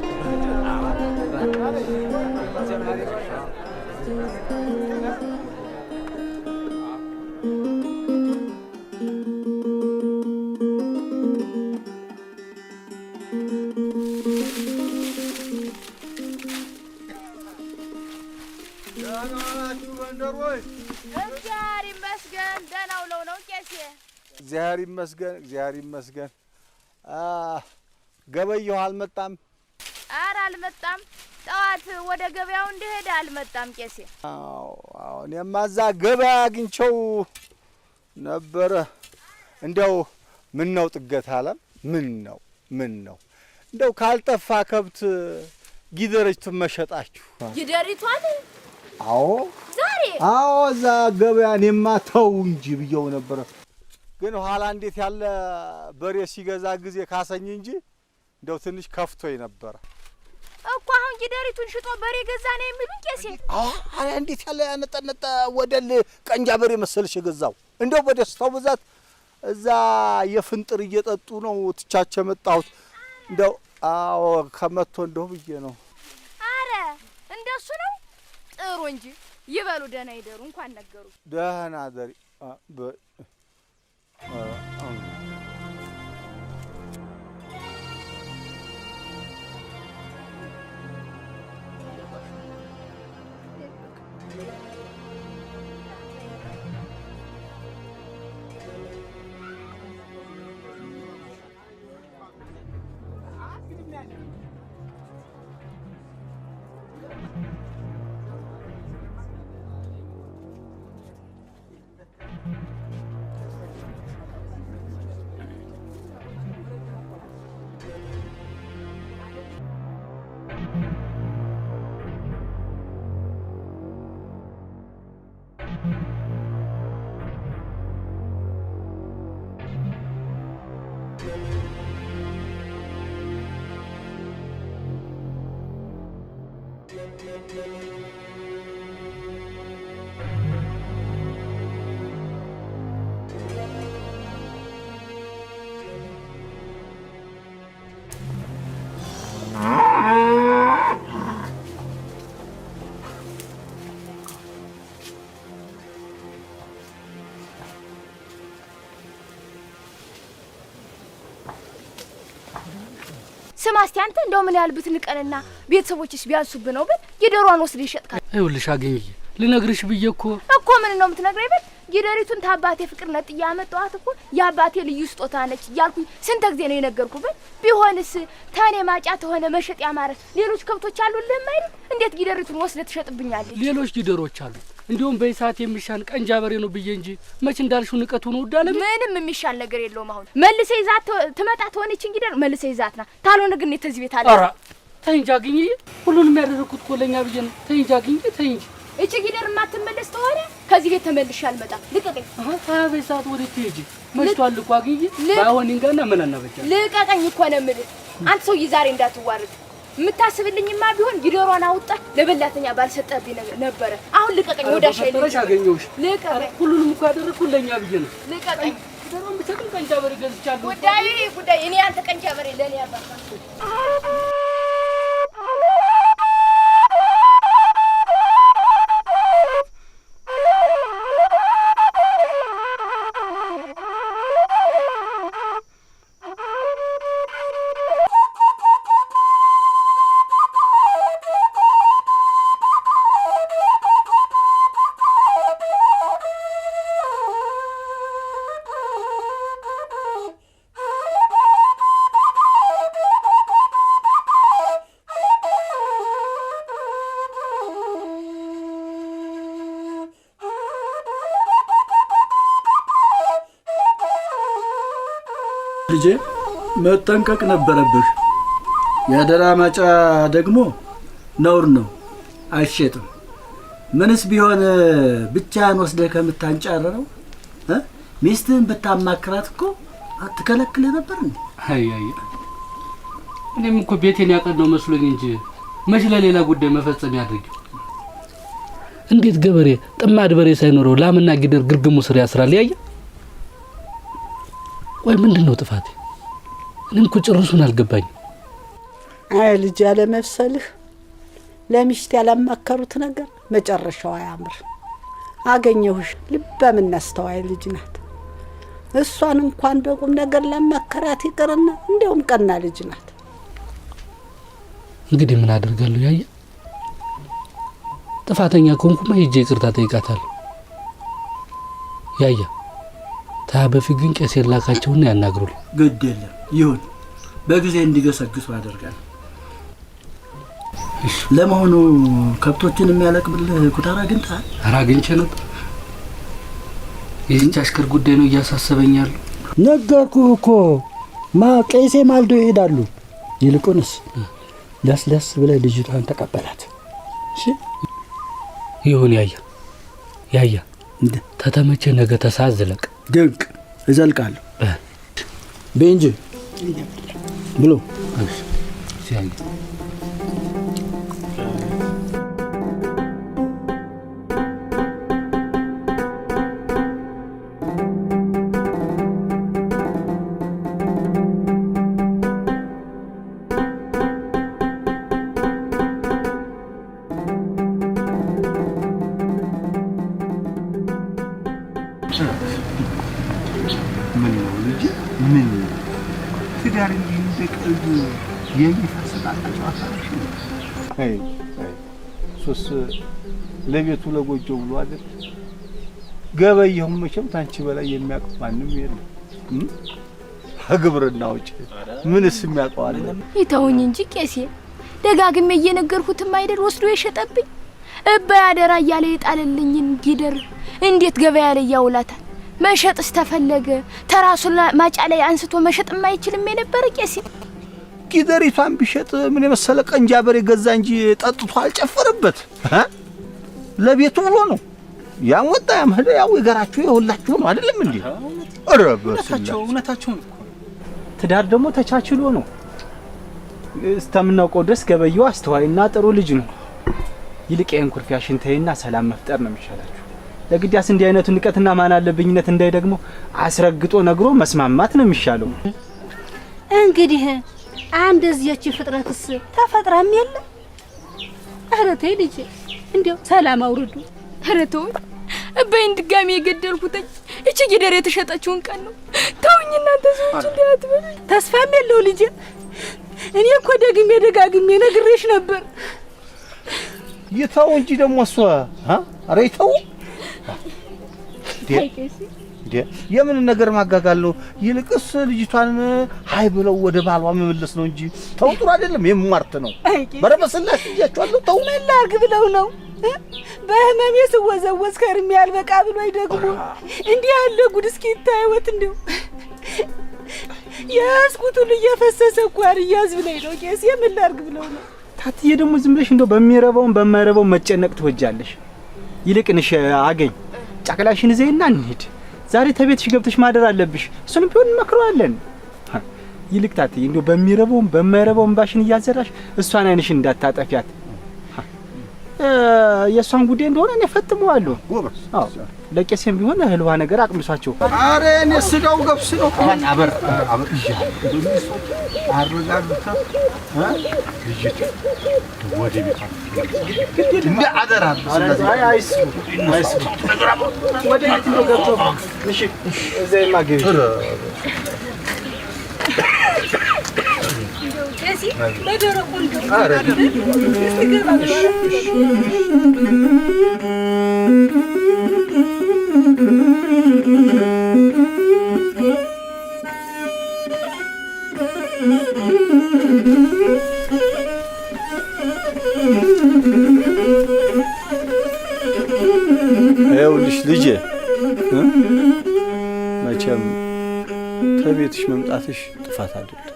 እግዚአብሔር ይመስገን ደህና ውለው ነው ቄሴ? እግዚአብሔር ይመስገን፣ እግዚአብሔር ይመስገን። ገበያው አልመጣም? ኧረ አልመጣም። ጠዋት ወደ ገበያው እንደሄደ አልመጣም ቄሴ። አዎ እኔማ እዛ ገበያ አግኝቼው ነበረ። እንደው ምን ነው ጥገት አለም? ምን ነው እንደው ካልጠፋ ከብት ጊደረች ትመሸጣችሁ? ጊደሪቷን? አዎ ዛሬ? አዎ እዛ ገበያ እኔማ ተው እንጂ ብየው ነበረ። ግን ኋላ እንዴት ያለ በሬ ሲገዛ ጊዜ ካሰኝ እንጂ እንደው ትንሽ ከፍቶኝ ነበረ እኮ። አሁን ጊደሪቱን ሽጦ በሬ ገዛ ነው የሚሉኝ ቄሴ? አዎ እንዴት ያለ ያነጠነጠ ወደል ቀንጃ በሬ መሰልሽ የገዛው። እንደው በደስታው ብዛት እዛ የፍንጥር እየጠጡ ነው ትቻቸው መጣሁት። እንደው አዎ ከመቶ እንደው ብዬ ነው። አረ እንደሱ ነው። ጥሩ እንጂ ይበሉ ደህና ይደሩ። እንኳን ነገሩ ደህና ደሪ ስማ እስቲ አንተ እንደው ምን ያህል ብትንቀንና ቤተሰቦችስ ቢያንሱብህ ነው ብል ጊደሯን ወስደህ ይሸጥካል። ይኸውልሽ አገኘ ልነግርሽ ብዬ እኮ ምን ነው የምትነግረኝ ብል ጊደሪቱን ታባቴ ፍቅር ነጥያ ያመጣኋት እኮ የአባቴ ልዩ ስጦታ ነች እያልኩኝ ስንት ጊዜ ነው የነገርኩህ ብል ቢሆንስ ታኔ ማጫ ተሆነ መሸጥ ያማረ ሌሎች ከብቶች አሉልህ አይደል? እንዴት ጊደሪቱን ወስደህ ትሸጥብኛለህ? ሌሎች ጊደሮች አሉ እንዲሁም በይሳት የሚሻል ቀንጃ በሬ ነው ብዬ እንጂ መች እንዳልሽው ንቀቱ ነው ወዳለ ምንም የሚሻል ነገር የለውም። አሁን መልሰ ይዛት ትመጣ ትሆነች እንግዲህ መልሰ ይዛትና ታልሆነ ግን ተዚህ ቤት አለ። ኧረ ተይ እንጂ አግኝ ሁሉንም ያደረኩት እኮ ለኛ ብዬ ነው። ተይ እንጂ አግኝ ተይ እንጂ እቺ ጊደር ማትመለስ ተሆነ ከዚህ ቤት ተመልሼ አልመጣም። ልቀቀኝ። በይሳት ወዴት ትሄጂ? መሽቷል እኮ አግኝ ባይሆን እንጋና ምን አናበጃ ልቀቀኝ እኮ ነው የምልህ። አንተ ሰውዬ ዛሬ እንዳትዋርድ የምታስብልኝማ ቢሆን ጊደሯን አውጣ ለበላተኛ ባልሰጠብኝ ነበረ። አሁን ልቀቀኝ። ወዳሽ አይደለም አገኘሁሽ። ልቀቀኝ። ሁሉንም እኮ ያደረኩት ለኛ ብዬ ነው። ልቀቀኝ። ጊደሯን ብትሰጥም ቀንጃ በሬ ገዝቻለሁ። ጉዳይ እኔ አንተ ቀንጃ በሬ ለኔ ያባካ ልጄ መጠንቀቅ ነበረብህ። የአደራ ማጫ ደግሞ ነውር ነው፣ አይሸጥም። ምንስ ቢሆን ብቻህን ወስደህ ከምታንጫረረው ሚስትህን ብታማክራት እኮ አትከለክልህ ነበር እንዴ? አይ እኔም እኮ ቤቴን ያቀናው መስሎኝ እንጂ መች ለሌላ ጉዳይ መፈጸም ያድርግ። እንዴት ገበሬ ጥማድ በሬ ሳይኖረው ላምና ጊደር ግርግሙ ስር ያስራል? ያየ ወይ ምንድነው ጥፋቴ? እኔም እኮ ጭራሹን አልገባኝ። አይ ልጅ ያለ መፍሰልህ ለሚስት ያላማከሩት ነገር መጨረሻው አያምር። አገኘሁሽ ልበ ምን አስተዋይ ልጅ ናት። እሷን እንኳን በቁም ነገር ለማከራት ይቅርና እንደውም ቀና ልጅ ናት። እንግዲህ ምን አደርጋለሁ? ያየ ጥፋተኛ ከሆንኩማ ሄጄ ይቅርታ ጠይቃታለሁ። ያየ በፊት ግን ቄስ የላካቸውና ያናግሩልኝ። ግድ የለም ይሁን፣ በጊዜ እንዲገሰግሱ አደርጋለሁ። ለመሆኑ ከብቶችን የሚያለቅብልህ ኩታራ አግኝተሃል? ኧረ አግኝቼ ነበር። የዚህች አሽከር ጉዳይ ነው እያሳሰበኛል። ነገርኩህ እኮ ቄሴ ማልዶ ይሄዳሉ። ይልቁንስ ለስለስ ብለህ ልጅቷን ተቀበላት። እሺ ይሁን። ያያ ተተመቼ ነገ ተሳዝለቅ። ድንቅ እዘልቃለሁ በእንጂ ብሎ ሲያይ ትዳር እንዲህ እንደ ቀልድ የሚፈስጣጣ ጨዋታ ነው። አይ ሶስ ለቤቱ ለጎጆው ብሎ አይደል? ገበየሁም መቼም ታንቺ በላይ የሚያውቅ ማንም የለም። ግብርና ውጭ ምንስ የሚያውቀው አለ? ይተውኝ እንጂ ቄሴ፣ ደጋግሜ እየነገርኩትም አይደል ወስዶ የሸጠብኝ እባይ አደራ እያለ የጣለልኝን ጊደር እንዴት ገበያ ላይ ያውላታል? መሸጥስ ተፈለገ ተራሱ ማጫ ላይ አንስቶ መሸጥ የማይችልም የነበረ ቄሴ። ጊደሪቷን ቢሸጥ ምን የመሰለ ቀንጃበር የገዛ እንጂ ጠጥቶ አልጨፈረበት። ለቤቱ ብሎ ነው። ያም ወጣ ያም ሄደ፣ ያው የጋራችሁ የሁላችሁ ነው አይደለም እንዴ? ኧረ በስላቸው እውነታቸውን እኮ ትዳር ደግሞ ተቻችሎ ነው። እስከምናውቀው ድረስ ገበየው አስተዋይና ጥሩ ልጅ ነው። ይልቅ ይሄን ኩርፊያሽን ተይና ሰላም መፍጠር ነው የሚሻላችሁ። ለግዳስ እንዲህ አይነቱ ንቀትና ማን አለብኝነት እንዳይ ደግሞ አስረግጦ ነግሮ መስማማት ነው የሚሻለው። እንግዲህ አንድ እዚያች ፍጥረትስ ተፈጥራም የለ። ኧረ ተይ ልጄ እንዴው ሰላም አውርዱ። ኧረ ተውኝ እባይን ድጋሚ የገደልኩትኝ እቺ ጊደር የተሸጠችውን ቀን ነው። ተውኝ እናንተ ሰዎች እንዲያትበሉ። ተስፋም የለው ልጄ። እኔ እኮ ደግሜ ደጋግሜ ነግሬሽ ነበር። ይተው እንጂ ደግሞ እሷ ኧረ ይተው። የምን ነገር ማጋጋል ነው? ይልቅስ ልጅቷን ሃይ ብለው ወደ ባሏ መመለስ ነው እንጂ ተው ጥሩ አይደለም። የሟርት ነው። በረበስላሽ እያቸዋለሁ። ተው ምን ላድርግ ብለው ነው? በህመሜ ስወዘወዝ ከርሜ ያልበቃ ብሎኝ ደግሞ እንዲህ ያለ ጉድ እስኪ ይታይወት። እንደው ያስኩት ሁሉ እየፈሰሰ እኮ አልያዝ ብለኝ ነው ቄስ። የምን ላድርግ ብለው ነው? ታትዬ ደግሞ ዝም ብለሽ እንደው በሚረባውን በማይረባው መጨነቅ ትወጃለሽ። ይልቅንሽ አገኝ ጫቅላሽን ዘይና እንሂድ። ዛሬ ተቤትሽ ገብተሽ ማደር አለብሽ። እሱንም ቢሆን እንመክረዋለን። ይልቅ ታትዬ እንደው በሚረባውን በማይረባውን ባሽን እያዘራሽ እሷን አይንሽ እንዳታጠፊያት። የእሷን ጉዳይ እንደሆነ እኔ ፈጥመዋለሁ። አዎ ለቄሴም ቢሆን እህልዋ ነገር አቅምሷቸው። ኧረ እኔ ስጋው ገብስ ነው። አበር አረጋግታ ልጅት ወደ ቤት እንደ አደራ አይስ ወደ ቤት ነው ገብቶ እሺ እዛይማ ገቢ ቄሲ ለደረቁ እንደው ኧረ ይኸውልሽ ልጄ መቼም ከቤትሽ መምጣትሽ ጥፋት አይደለም።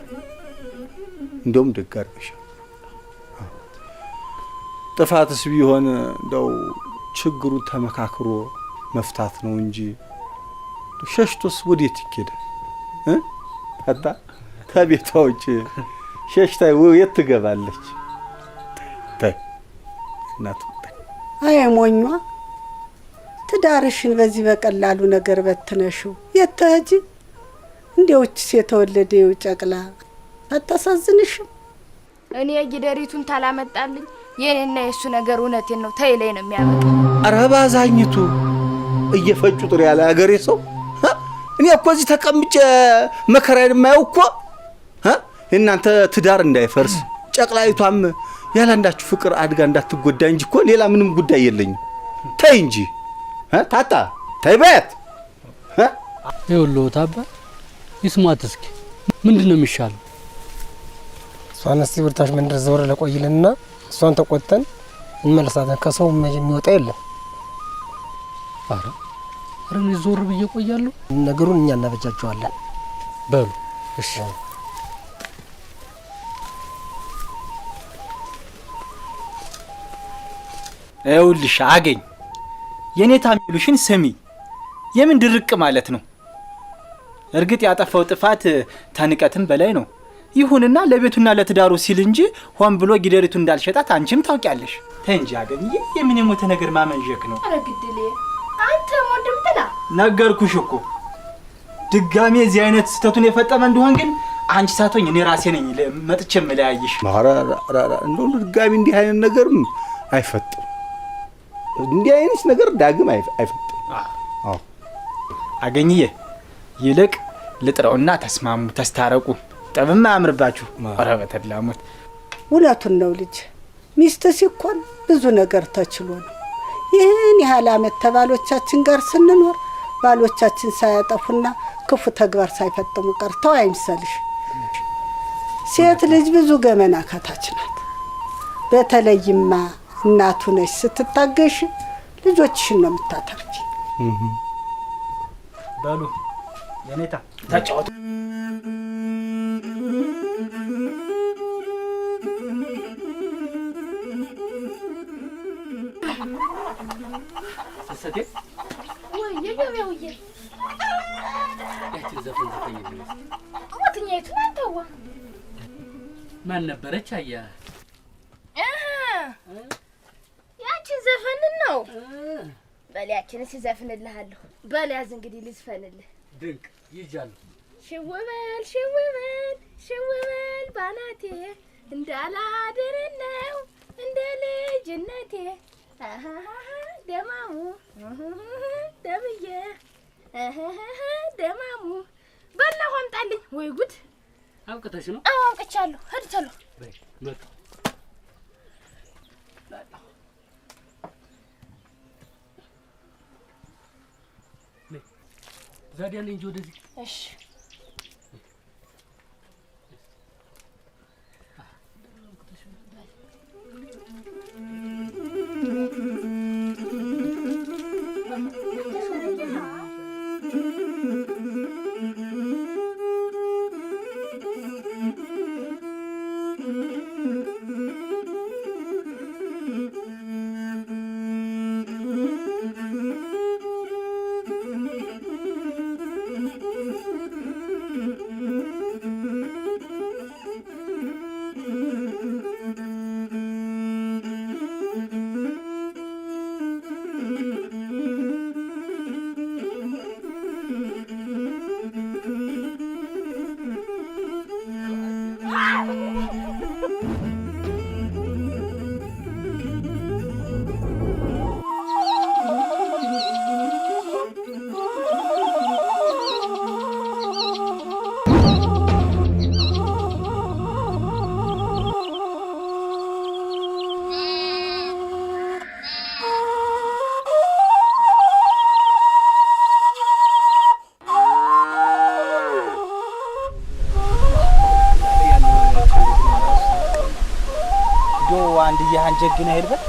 እንደውም ደግ አድርገሻል። ጥፋትስ ቢሆን እንደው ችግሩን ተመካክሮ መፍታት ነው እንጂ ሸሽቶስ ወዴት ይኬዳል? አታ ከቤቷ ውጭ ሸሽታ የት ትገባለች? ተይ እናት አይ ሞኟ ትዳርሽን በዚህ በቀላሉ ነገር በትነሽው የተጂ እንዴውስ የተወለደ ጨቅላ አታሳዝንሽም? እኔ ጊደሪቱን ታላመጣልኝ የኔና የሱ ነገር እውነቴን ነው ተይ ላይ ነው የሚያመጣ። ኧረ ባዛኝቱ እየፈጩ ጥሩ ያለ አገሬ ሰው እኔ እኮ እዚህ ተቀምጬ መከራዬን የማየው እኮ እናንተ ትዳር እንዳይፈርስ ጨቅላይቷም ያላንዳችሁ ፍቅር አድጋ እንዳትጎዳ እንጂ እኮ ሌላ ምንም ጉዳይ የለኝም። ተይ እንጂ ታጣ ተይ በያት። ይኸውልህ ታባ ይስማት እስኪ ምንድነው የሚሻለው? እሷን እስቲ ብርታሽ መንደር ዘወር ለቆይልንና እሷን ተቆጥተን እንመለሳለን። ከሰው የሚወጣ የለም። ኧረ እኔ ዞር ብዬ ቆያለሁ። ነገሩን እኛ እናበጃጀዋለን። በሉ እሺ። ይኸውልሽ አገኝ የኔታ የሚሉሽን ስሚ። የምን ድርቅ ማለት ነው? እርግጥ ያጠፋው ጥፋት ታንቀትም በላይ ነው። ይሁንና ለቤቱና ለትዳሩ ሲል እንጂ ሆን ብሎ ጊደሪቱ እንዳልሸጣት አንቺም ታውቂያለሽ። ተይ እንጂ አገኝ የምን የሞተ ነገር ማመንጀክ ነው? ኧረ ግድሌ አንተ ወንድም ጥላ ነገርኩሽ እኮ። ድጋሜ እዚህ አይነት ስተቱን የፈጠመ እንደሆን ግን አንቺ ሳቶኝ እኔ ራሴ ነኝ መጥቼ መለያይሽ። እንደው ድጋሜ እንዲህ አይነት ነገርም አይፈጥም። እንዲህ አይነት ነገር ዳግም አይፈጥም። አገኝዬ ይልቅ ልጥረውና ተስማሙ፣ ተስታረቁ። ጠብም አያምርባችሁ። ኧረ በተላሞት እውነቱን ነው ልጅ። ሚስት ሲኮን ብዙ ነገር ተችሎ ነው። ይህን ያህል ዓመት ከባሎቻችን ጋር ስንኖር ባሎቻችን ሳያጠፉና ክፉ ተግባር ሳይፈጽሙ ቀርተው አይምሰልሽ። ሴት ልጅ ብዙ ገመና ከታች ናት። በተለይማ እናቱ ነሽ ስትታገሽ ልጆችሽን ነው የምታተርፊ። በሉ የኔታ ተጫወቱ። ሰሰቴ ወይ የገበያውዬ ያቺን ዘፈን ዘፈኝ ነው ወትኛይቱ አንተዋ ማን ነበረች? አያ ያቺን ዘፈን ነው በሊያችን ሲዘፍንልሃለሁ። በሊያዝ እንግዲህ ልዝፈንልህ። ድንቅ ይጃሉ ሽውበል ሽውበል ሽውበል ባናቴ እንዳላድርን ነው እንደ ልጅነቴ ደማሙ ደምዬ ደማሙ በላሁ አምጣልኝ። ወይ ጉድ! አውቅተሽ ነው? አዎ አውቅቻለሁ። ሂድ ቶሎ በይ መጣ ዛዲያ ነኝ እንጂ ወደዚህ። እሺ ጀግና ሄድበት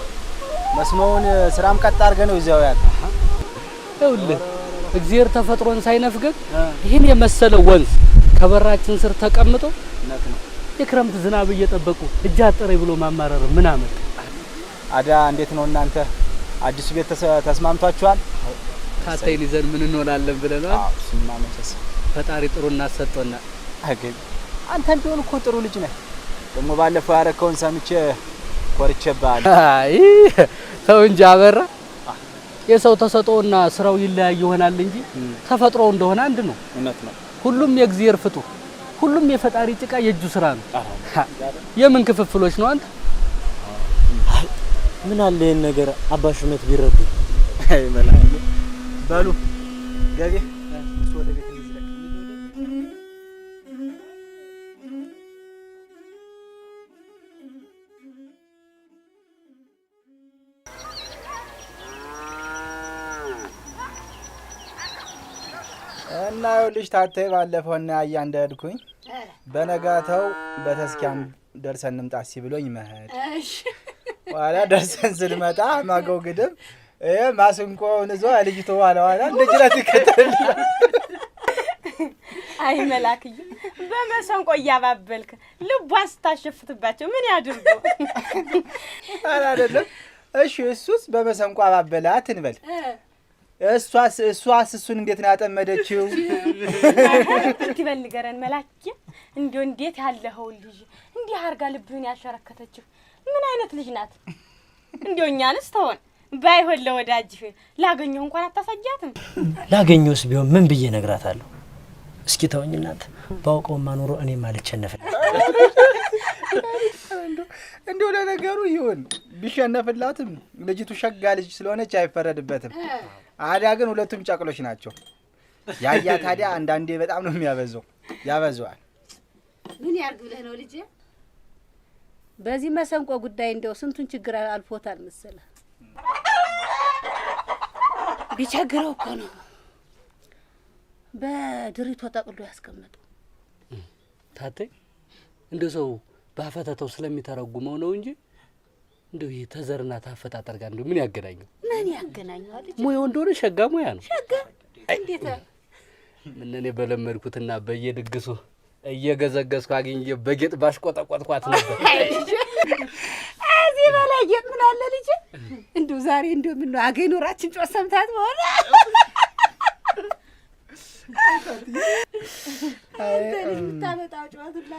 መስኖውን ስራም ቀጥ አድርገህ ነው እዚያው ያለ። ይኸውልህ እግዚአብሔር ተፈጥሮን ሳይነፍገን ይህን የመሰለ ወንዝ ከበራችን ስር ተቀምጦ የክረምት ዝናብ እየጠበቁ እጅ አጠረ ብሎ ማማረር ምን አመጣ? አዳ እንዴት ነው እናንተ አዲሱ ቤት ተስማምቷችኋል? ካታይን ይዘን ምን እንሆናለን ብለን ነው? አዎ ስማ መቼስ ፈጣሪ ጥሩ እናሰጠውና አገኝ አንተም ቢሆን እኮ ጥሩ ልጅ ነህ። ደግሞ ባለፈው ያረከውን ሰምቼ ኮርቼብሃለሁ። አይ ተው እንጂ አበራ። የሰው ተሰጥኦና ስራው ይለያይ ይሆናል እንጂ ተፈጥሮው እንደሆነ አንድ ነው። እውነት ነው። ሁሉም የእግዚአብሔር ፍጡር፣ ሁሉም የፈጣሪ ጭቃ የእጁ ስራ ነው። የምን ክፍፍሎች ነው አንተ? ምን አለ ይሄን ነገር አባሹመት ቢረዱ። አይ መላኝ በሉ ገቢ ወደ ቤት እንዝለቅ። እና ይኸውልሽ ታተይ ባለፈውና ያያ እንደሄድኩኝ በነጋታው በተስኪያም ደርሰን እንምጣ ሲብሎኝ መሄድ። እሺ ዋላ ደርሰን ስንመጣ ማገው ግድም ማስንቆውን ይዞ ልጅቱ ዋላ እንደጅራት ይከተልልኝ። አይ መላክዬ በመሰንቆ እያባበልክ ልቧን ስታሸፍትባቸው ምን ያድርጉ? ኧረ አይደለም። እሺ እሱስ በመሰንቆ አባበላት እንበል። እሷስ እሱን እንዴት ነው ያጠመደችው? እስኪ በል ንገረን መላክዬ። እንዴት ያለኸው ልጅ እንዲህ አርጋ ልብህን ያሸረከተችው ምን አይነት ልጅ ናት? እኛንስ ተወን፣ ባይሆን ለወዳጅህ ላገኘው እንኳን አታሳጃትም? ላገኘውስ ቢሆን ምን ብዬ ነግራታለሁ? እስኪ ተውኝ እናት። ባውቀውማ ኑሮ እኔም አልቸነፍም። እንደው ለነገሩ ይሁን ቢሸነፍላትም ልጅቱ ሸጋ ልጅ ስለሆነች አይፈረድበትም። አዳ ግን ሁለቱም ጨቅሎች ናቸው። ያያ ታዲያ አንዳንዴ በጣም ነው የሚያበዛው፣ ያበዛዋል። ምን ያርግ ብለህ ነው ልጄ? በዚህ መሰንቆ ጉዳይ እንደው ስንቱን ችግር አልፎታል መሰለህ። ቢቸግረው እኮ ነው በድሪቶ ጠቅሎ ያስቀመጠው። ታቴ እንደ ሰው ባፈተተው ስለሚተረጉመው ነው እንጂ እንደው ይሄ ተዘርና ታፈጣጠር ጋር እንደው ምን ያገናኘው? ምን ያገናኘው ልጄ? ሙያው እንደሆነ ሸጋ ሙያ ነው። ሸጋ እንዴት ምን እኔ በለመድኩትና በየድግሱ እየገዘገዝኩ አግኝቼ በጌጥ ባሽቆጠቆጥኳት ነበር። እዚህ በላይ ጌጥ ምን አለ ልጄ? እንደው ዛሬ እንደው ምን ነው አገኝ ኖራችን ጮህ ሰምታት በኋላ ታመጣው ጮህቱላ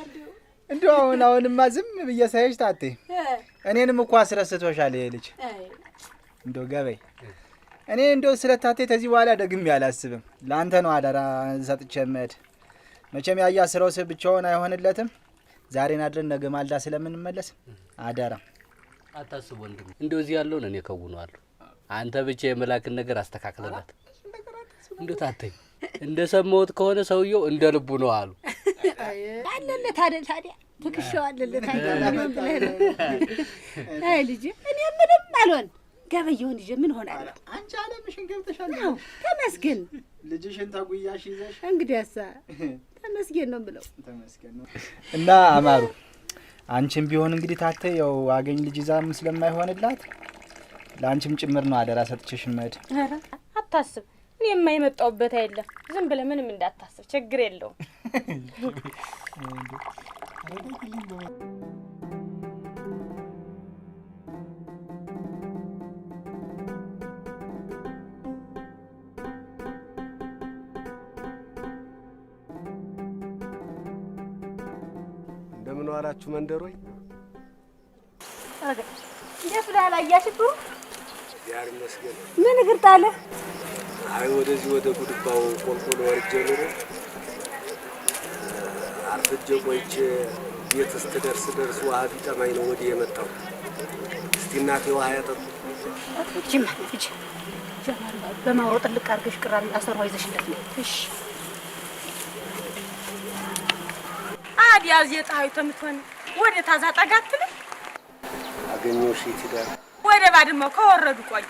እንደው አሁንማ ዝም ብዬ ሳይሽ ታቴ እኔንም እኮ አስረስቶሻል ይሄ ልጅ። እንደው ገበይ እኔ እንደው ስለ ታቴ ከዚህ በኋላ ደግሜ አላስብም። ለአንተ ነው አደራ ሰጥቼ መሄድ። መቼም ያያ ስራው ብቻውን አይሆንለትም። ዛሬን አድረን ነገ ማልዳ ስለምንመለስ አደራ አታስብ ወንድም። እንደው እዚህ ያለውን እኔ ከውነዋለሁ። አንተ ብቻ የመላክን ነገር አስተካክለላት። እንደው ታቴ እንደሰማሁት ከሆነ ሰውየው እንደ ልቡ ነው አሉ። አለለት አይደል ታዲያ ትክሻው አለለት አይደል ብለህ ነው። አይ ልጄ እኔ ምንም አልሆን ገበየውን ልጄ ምን ሆናለሁ? አንቺ አለምሽን ገብተሻል። ተመስገን ልጅሽን ታጉያሽ ይዘሽ እንግዲያሳ ተመስገን ነው ብለው ተመስገን ነው። እና አማሩ አንቺም ቢሆን እንግዲህ ታተ ያው አገኝ ልጅ ይዛም ስለማይሆንላት ለአንቺም ጭምር ነው አደራ ሰጥቼሽ መድ። ኧረ አታስብ፣ እኔ የማይመጣውበት አይደለም። ዝም ብለህ ምንም እንዳታስብ፣ ችግር የለውም። እንደምን ዋላችሁ መንደሮይ? እንዴት ላላያሽቱ ያር መስገን ምን እግር ጣለ? አይ ወደዚህ ወደ ጉድባው ቆልቆሎ ወርጄ ነው አርፍጄ ቆይቼ ቤት ስትደርስ ውሃ ቢጠማኝ ነው ወዲህ የመጣው። እስቲ እናቴ ውሃ ያጠጡ። እቺማ እቺ ጀማሪ በማውረጥ ልቅ አድርገሽ ቅራል አሰሯ ይዘሽለት ነው። እሺ አዲያዝ የጣዩ ተምትሆን ወደ ታዛ ጠጋትል አገኘው ሺት ይዳር ወደ ባድማው ከወረዱ ቆይ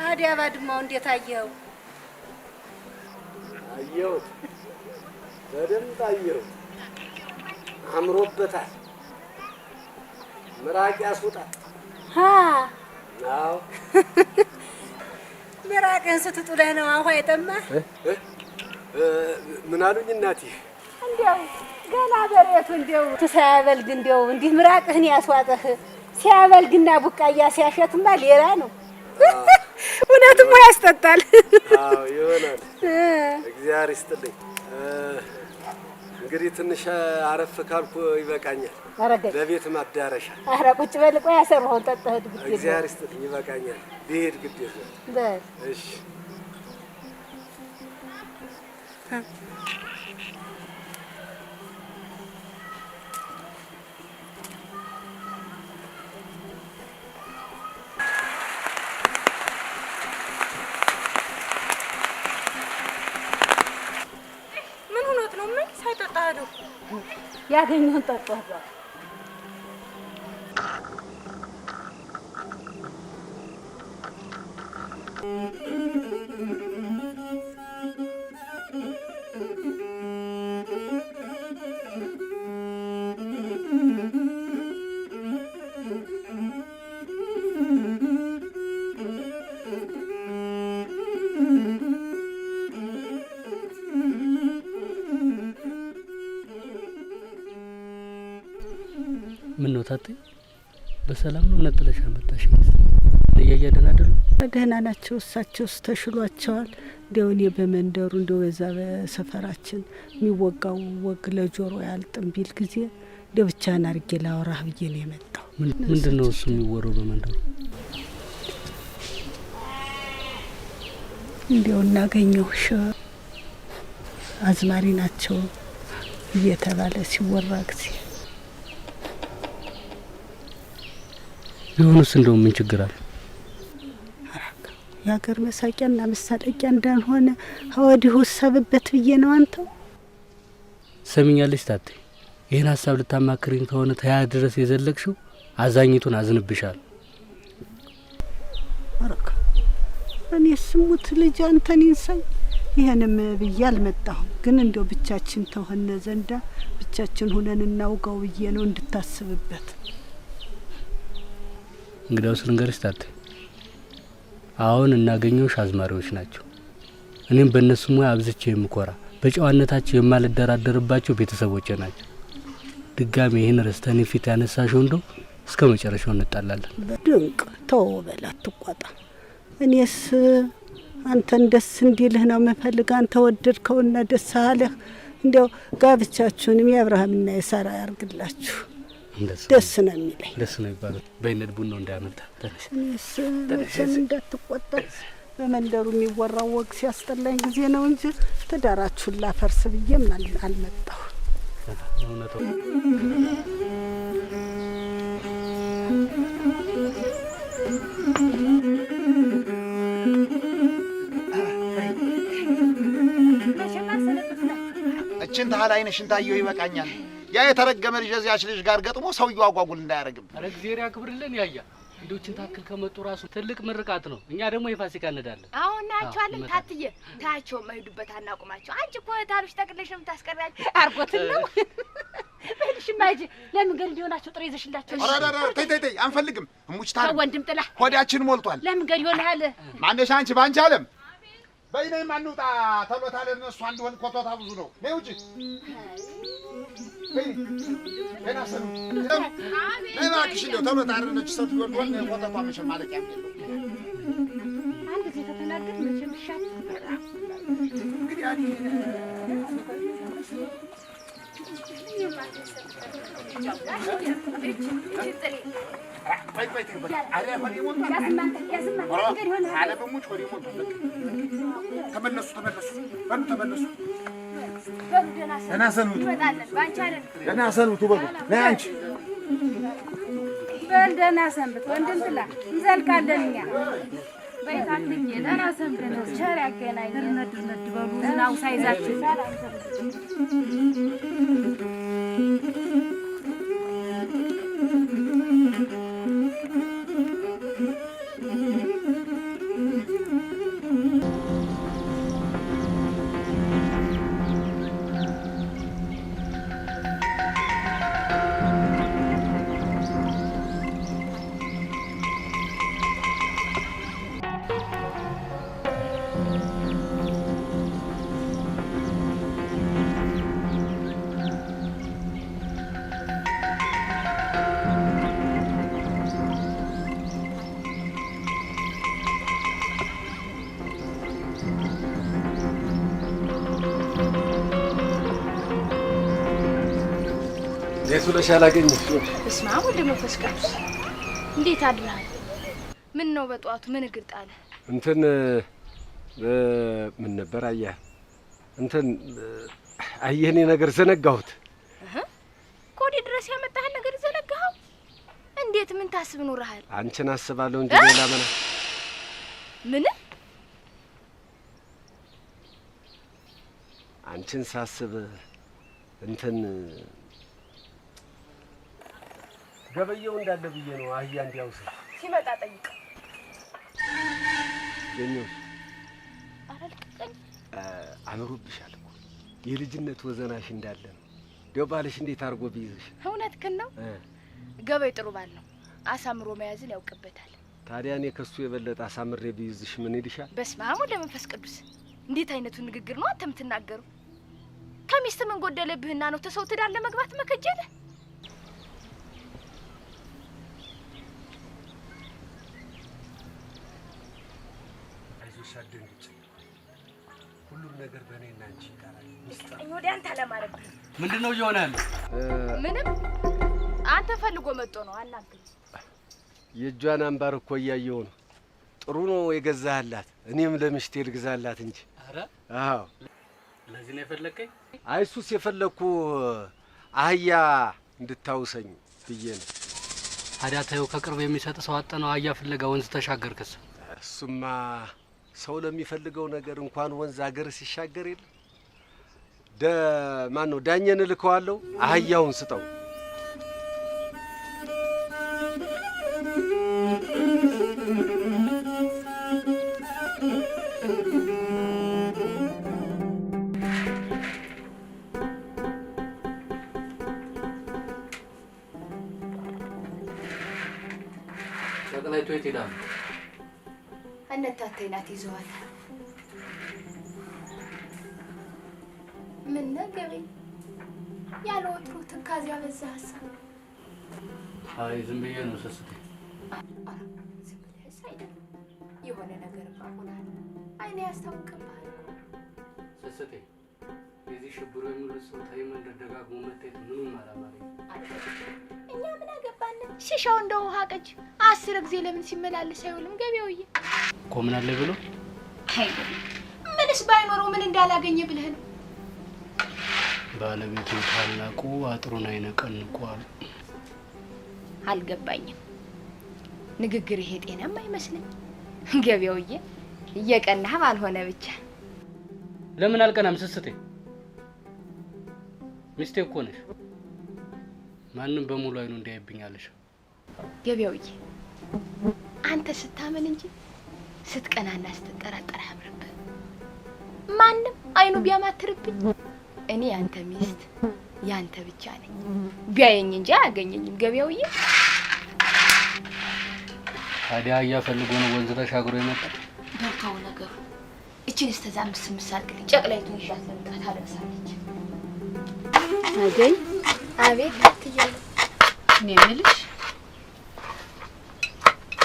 አዲያ ባድማው እንዴት አየው? አየው በደንብ አየው። አምሮበታል። ምራቅ ያስውጣል። አዎ ምራቅን ስትጥለህ ነው አሁን የጠማህ? ምን አሉኝ እናቴ? እንዴው ገና በሬቱ እንዴው ትሳያበልግ እንዴው እንዲህ ምራቅህን ያስዋጠህ ሲያበልግና ቡቃያ ሲያሸትማ ሌላ ነው። እውነትም ያስጠጣል። አዎ ይሆናል። እግዚአብሔር ይስጥልኝ። እንግዲህ ትንሽ አረፍ ካልኩ ይበቃኛል። ለቤት ማዳረሻ። ኧረ ቁጭ በል ቆይ ያሰራኸውን ጠጣህ ግድ የለም። እግዚአብሔር ይስጥልኝ ይበቃኛል። ብሄድ ግድ የለም። በል እሺ ያገኘውን ጠጣህ። ምን ነው ታጤ በሰላም ነው ነጥለሽ አመጣሽ? ለያያ ደህና አይደሉ? ደህና ናቸው። እሳቸውስ ተሽሏቸዋል። እንደው እኔ በመንደሩ እንደው በዛ በሰፈራችን የሚወጋው ወግ ለጆሮ ያልጥም ቢል ጊዜ እንደው ብቻህን አድርጌ ላወራህ ብዬ ነው የመጣው። ምንድን ነው እሱ የሚወራው በመንደሩ? እንደው እናገኘው አዝማሪ ናቸው እየተባለ ሲወራ ጊዜ ቢሆንስ እንደው ምን ችግር አለ? የሀገር መሳቂያና መሳለቂያ እንዳልሆነ ወዲሁ ሰብበት ብዬ ነው። አንተው ሰሚኛለሽ ታቴ፣ ይህን ሀሳብ ልታማክሪኝ ከሆነ ተያ ድረስ የዘለቅሽው አዛኝቱን አዝንብሻል። አረካ እኔ ስሙት ልጅ አንተን ይንሳይ። ይሄንም ብዬ አልመጣሁም፣ ግን እንደው ብቻችን ተሆነ ዘንዳ ብቻችን ሆነን እናውጋው ብዬ ነው እንድታስብበት። እንግዲያውስ ልንገርሽ ታቴ፣ አሁን እናገኘውሽ አዝማሪዎች ናቸው። እኔም በእነሱ ሙያ አብዝቼ የምኮራ በጨዋነታቸው የማልደራደርባቸው ቤተሰቦቼ ናቸው። ድጋሜ ይህን ረስተኔ ፊት ያነሳሽው እንደው እስከ መጨረሻው እንጣላለን። ድንቅ ተው በል አትቆጣ። እኔስ አንተን ደስ እንዲልህ ነው የምፈልግ። አንተ ወደድከውና ደስ አለህ። እንዲያው ጋብቻችሁንም የአብርሃምና የሳራ ያርግላችሁ። ደስ ነው የሚለኝ። ደስ ነው ይባላል። በይነድ ቡናው እንዳያመልጣ ተነሽ። እኔስ መቼም እንዳትቆጣ። በመንደሩ የሚወራው ወግ ሲያስጠላኝ ጊዜ ነው እንጂ ትዳራችሁን ላፈርስ ብዬም አልመጣሁ። እችን ታህል አይንሽን ታየው ይበቃኛል። ያ የተረገመ ልጅ እዚያች ልጅ ጋር ገጥሞ ሰውየው አጓጉል እንዳያረግም። አረ እግዚአብሔር ያክብርልን። ያያ እንዶችን ታክል ከመጡ ራሱ ትልቅ ምርቃት ነው። እኛ ደግሞ የፋሲካ እንዳለን አሁን እናያቸዋለን። ታትዬ ታያቸው መሄዱበት አናቁማቸው። አንቺ እኮ ታሉሽ ጠቅለሽ ነው የምታስቀሪያቸው። አርጎትን ነው በልሽ ማጂ ለምን ገር እንዲሆናቸው ጥሬ ይዘሽላቸው። አራራራ ተይ አንፈልግም። እሙች ታል ወንድም ጥላ ሆዳችን ሞልቷል። ለምን ገር ይሆናል? ማነሽ አንቺ ባንቺ አለም በይነይ ማንውጣ ተሎታለ እነሱ አንድ ወን ኮቶታ ብዙ ነው። ነይ ውጪ ገና ሰሩ ነይ እባክሽ እንደው ተሎታለ ነች ሰው ወን ኮቶታ መቼም ማለቂያ የለው። አንድ ጊዜ ተተናገር መቼም ይሻል እንግዲህ አዲ ደህና ሰንብት ወንድም ጥላ እንዘልቃለን እኛ በይታክልኝ ደህና ሰንብት ቸር ያገናኝ ድርነት በሉ ዝናው ሳይዛችሁ የቱ ለሻላገኝሽ እስማ ወደ መንፈስ ቅዱስ እንዴት አድራል? ምን ነው በጧቱ ምን እግር ጣለ? እንትን ምን ነበር አያ እንትን አየኔ ነገር ዘነጋሁት። ኮዲ ድረስ ያመጣህ ነገር ዘነጋው? እንዴት ምን ታስብ ኖርሃል? አንቺን አስባለሁ እንጂ ሌላ ምን አንቺን ሳስብ እንትን ገበየው እንዳለ ብዬ ነው። አህያ እንዲያውስ ሲመጣ ጠይቅ የኔው አምሮብሻል እኮ የልጅነት ወዘናሽ እንዳለ ነው። ዴው ባልሽ እንዴት አርጎ ቢይዝሽ? እውነትህን ነው። ገበይ ጥሩ ባል ነው፣ አሳምሮ መያዝን ያውቅበታል። ታዲያ እኔ ከሱ የበለጠ አሳምሬ ቢይዝሽ ምን ይልሻል? በስመ አብ ወወልድ ወመንፈስ ቅዱስ። እንዴት አይነቱ ንግግር ነው አንተ የምትናገሩ? ከሚስት ምን ጎደለብህና ነው ተሰው ትዳር ለመግባት መከጀለ? አይዞሽ ሁሉም ነገር በእኔና አንቺ ይቀራል። ምስጢር ወዲያ አንተ አለማረግ ምንድነው እየሆነ ያለው? ምንም አንተ ፈልጎ መጥቶ ነው። አናግር የእጇን አምባር እኮ እያየሁ ነው። ጥሩ ነው የገዛህላት። እኔም ለምሽቴ ልግዛላት እንጂ። አረ አዎ ለዚህ ነው የፈለከኝ? አይሱስ የፈለኩ አህያ እንድታውሰኝ ብዬ ነው። ታዲያ ተይው ከቅርብ የሚሰጥ ሰው አጠነው አያ ፍለጋ ወንዝ ተሻገርክስ? እሱማ ሰው ለሚፈልገው ነገር እንኳን ወንዝ አገር ሲሻገር የለ ማን ነው ዳኘን ልከዋለሁ። አህያውን ስጠው። ጨቅላይቱ የት ሄዳ ነው? እነታተይ ናት ይዘዋታል። ምን ነገረኝ ያለ ወትሮ ትካዜ ያበዛ ሀሳብ። አይ ዝም ብዬ ነው ሰስቴ። ዝም ብለህስ አይደለም የሆነ ነገር ባሆናል አይኔ ያስታውቅብሃል። ሰስቴ የዚህ ሽብሩ የሚሉት ሰው ታይ መንደር ደጋግሞ መታየት ምኑም አላማረኝ። እኛ ምን አገባን? ሽሻው እንደ ውሃ ቀጅ 10 ጊዜ ለምን ሲመላለስ አይውልም ገበያውዬ? ኮምን አለ ብሎ አይደለም ምንስ ባይኖረው ምን እንዳላገኘ ብለህ ነው? ባለቤቱ ታላቁ አጥሩን አይነቀንቁ አሉ። አልገባኝም። ንግግር ይሄ ጤናም አይመስልኝ ገበያውዬ። እየቀናህ ባልሆነ ብቻ ለምን አልቀናም ስስቴ? ሚስቴ እኮ ነሽ። ማንም በሙሉ አይኑ እንዲያይብኛለሽ። ገበያውዬ አንተ ስታመን እንጂ ስትቀናና ስትጠራጠር አያምርብህ። ማንም አይኑ ቢያማትርብኝ እኔ ያንተ ሚስት ያንተ ብቻ ነኝ። ቢያየኝ እንጂ አያገኘኝም ገበያውዬ። ታዲያ እያፈልጎ ነው ወንዝ ተሻግሮ የመጣ በርካው ነገሩ። እቺን እስተዛ ምስምሳልክልኝ ጨቅላይቱን ይሻት ለምጣት አለብሳለች። አገኝ አቤት ትያለ እኔ የምልሽ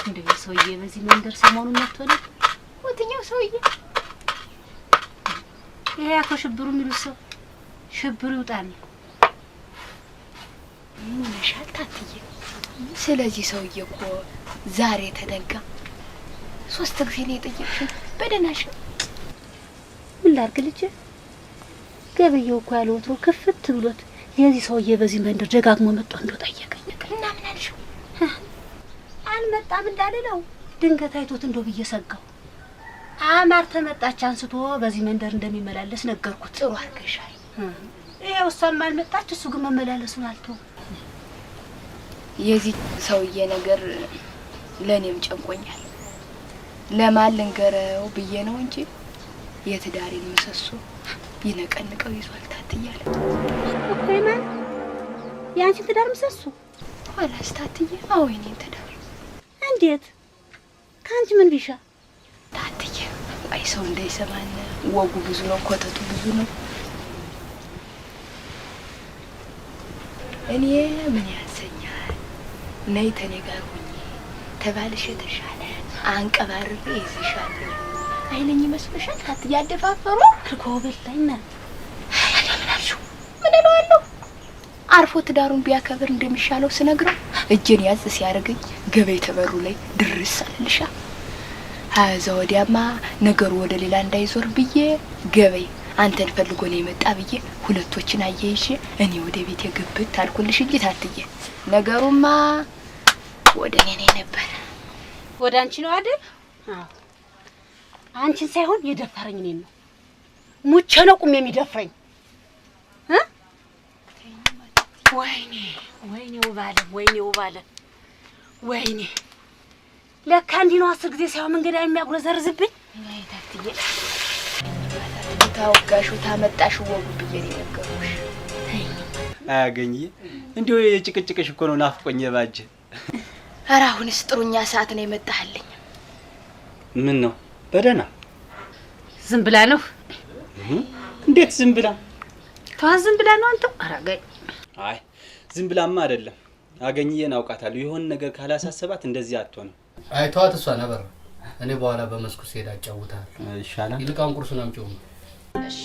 እንደው ሰውዬ በዚህ መንደር ሰሞኑን መጥቶ ነው? ወትኛው ሰውዬ? ይሄ አኮ ሽብሩ የሚሉት ሰው ሽብሩ ይውጣል። ምን ነሻል ታትዬ? ስለዚህ ሰውዬ እኮ ዛሬ ተደጋ 3 ጊዜ ነው የጠየቅሽኝ። በደናሽ ምን ላድርግ ልጄ? ገበየው እኮ ያለ ወትሮ ክፍት ብሎት የዚህ ሰውዬ በዚህ መንደር ደጋግሞ መጥቶ እንደው ጠየቀኝ። እና ምን አልሽው? አልመጣም እንዳልለው ድንገት አይቶት እንደው ብዬ ሰጋው። አማር ተመጣች አንስቶ በዚህ መንደር እንደሚመላለስ ነገርኩት። ጥሩ አድርገሻል። ይሄው እሷም አልመጣች፣ እሱ ግን መመላለሱን አልተው። የዚህ ሰውዬ ነገር ለኔም ጨንቆኛል። ለማን ልንገረው ብዬ ነው እንጂ የትዳሬን ምሰሶ ይነቀንቀው ይዟል ታትያለ እኮ ማን ያንቺን ትዳር ምሰሶ? ኋላስ ታትዬ? አዎ የኔን ትዳር። እንዴት? ካንቺ ምን ቢሻ? ታትዬ አይ ሰው እንዳይሰማን ወጉ ብዙ ነው፣ ኮተቱ ብዙ ነው። እኔ ምን ያንሰኛል? ነይ ተኔ ጋር ሁኚ ተባልሽ የተሻለ አንቀባርሬ ይዝሻለሁ አይለኝ ይመስልሻል? ታትዬ አደፋፈሩ እኮ በላይና ምን እለዋለሁ? አርፎ ትዳሩን ቢያከብር እንደሚሻለው ስነግረው እጄን ያዝ ሲያደርገኝ ገበይ ተበሩ ላይ ድርስ አልልሻ። አዛ ወዲያማ ነገሩ ወደ ሌላ እንዳይዞር ብዬ ገበይ አንተን ፈልጎ ነው የመጣ ብዬ ሁለቶችን አያይዤ እኔ ወደ ቤት የግብት አልኩልሽ እንጂ ታትዬ ነገሩማ ወደ እኔ ነበር። ወደ አንቺ ነው አይደል? አዎ አንቺን ሳይሆን የደፈረኝ እኔን ነው። ሙቼ ነው ቁም የሚደፍረኝ። ወይኔ ወይኔ ውባለ ወይኔ ውባለ ወይኔ ለካ እንዲህ ነው 10 ጊዜ ሳይሆን መንገድ የሚያጉረዘርዝብኝ። አይ ታትዬ ታውጋሹ ታመጣሹ ወጉ ብዬ ነው የነገርኩሽ። አያገኝዬ እንዲሁ የጭቅጭቅሽ እኮ ነው ናፍቆኝ የባጀ። ኧረ አሁንስ ጥሩኛ ሰዓት ነው የመጣህልኝ። ምን ነው በደህና? ዝም ብላ ነው። እንዴት ዝም ብላ? ተዋት ዝም ብላ ነው አንተ? አራገኝ አይ ዝም ብላማ አይደለም። አገኝዬን አውቃታለሁ። የሆነ ነገር ካላሳሰባት እንደዚህ አትሆንም። አይ ተዋት፣ እሷ ነበር። እኔ በኋላ በመስኩ ሲሄድ አጫውታለሁ። ይሻላል። ይልቃን ቁርሱን አምጪው። እሺ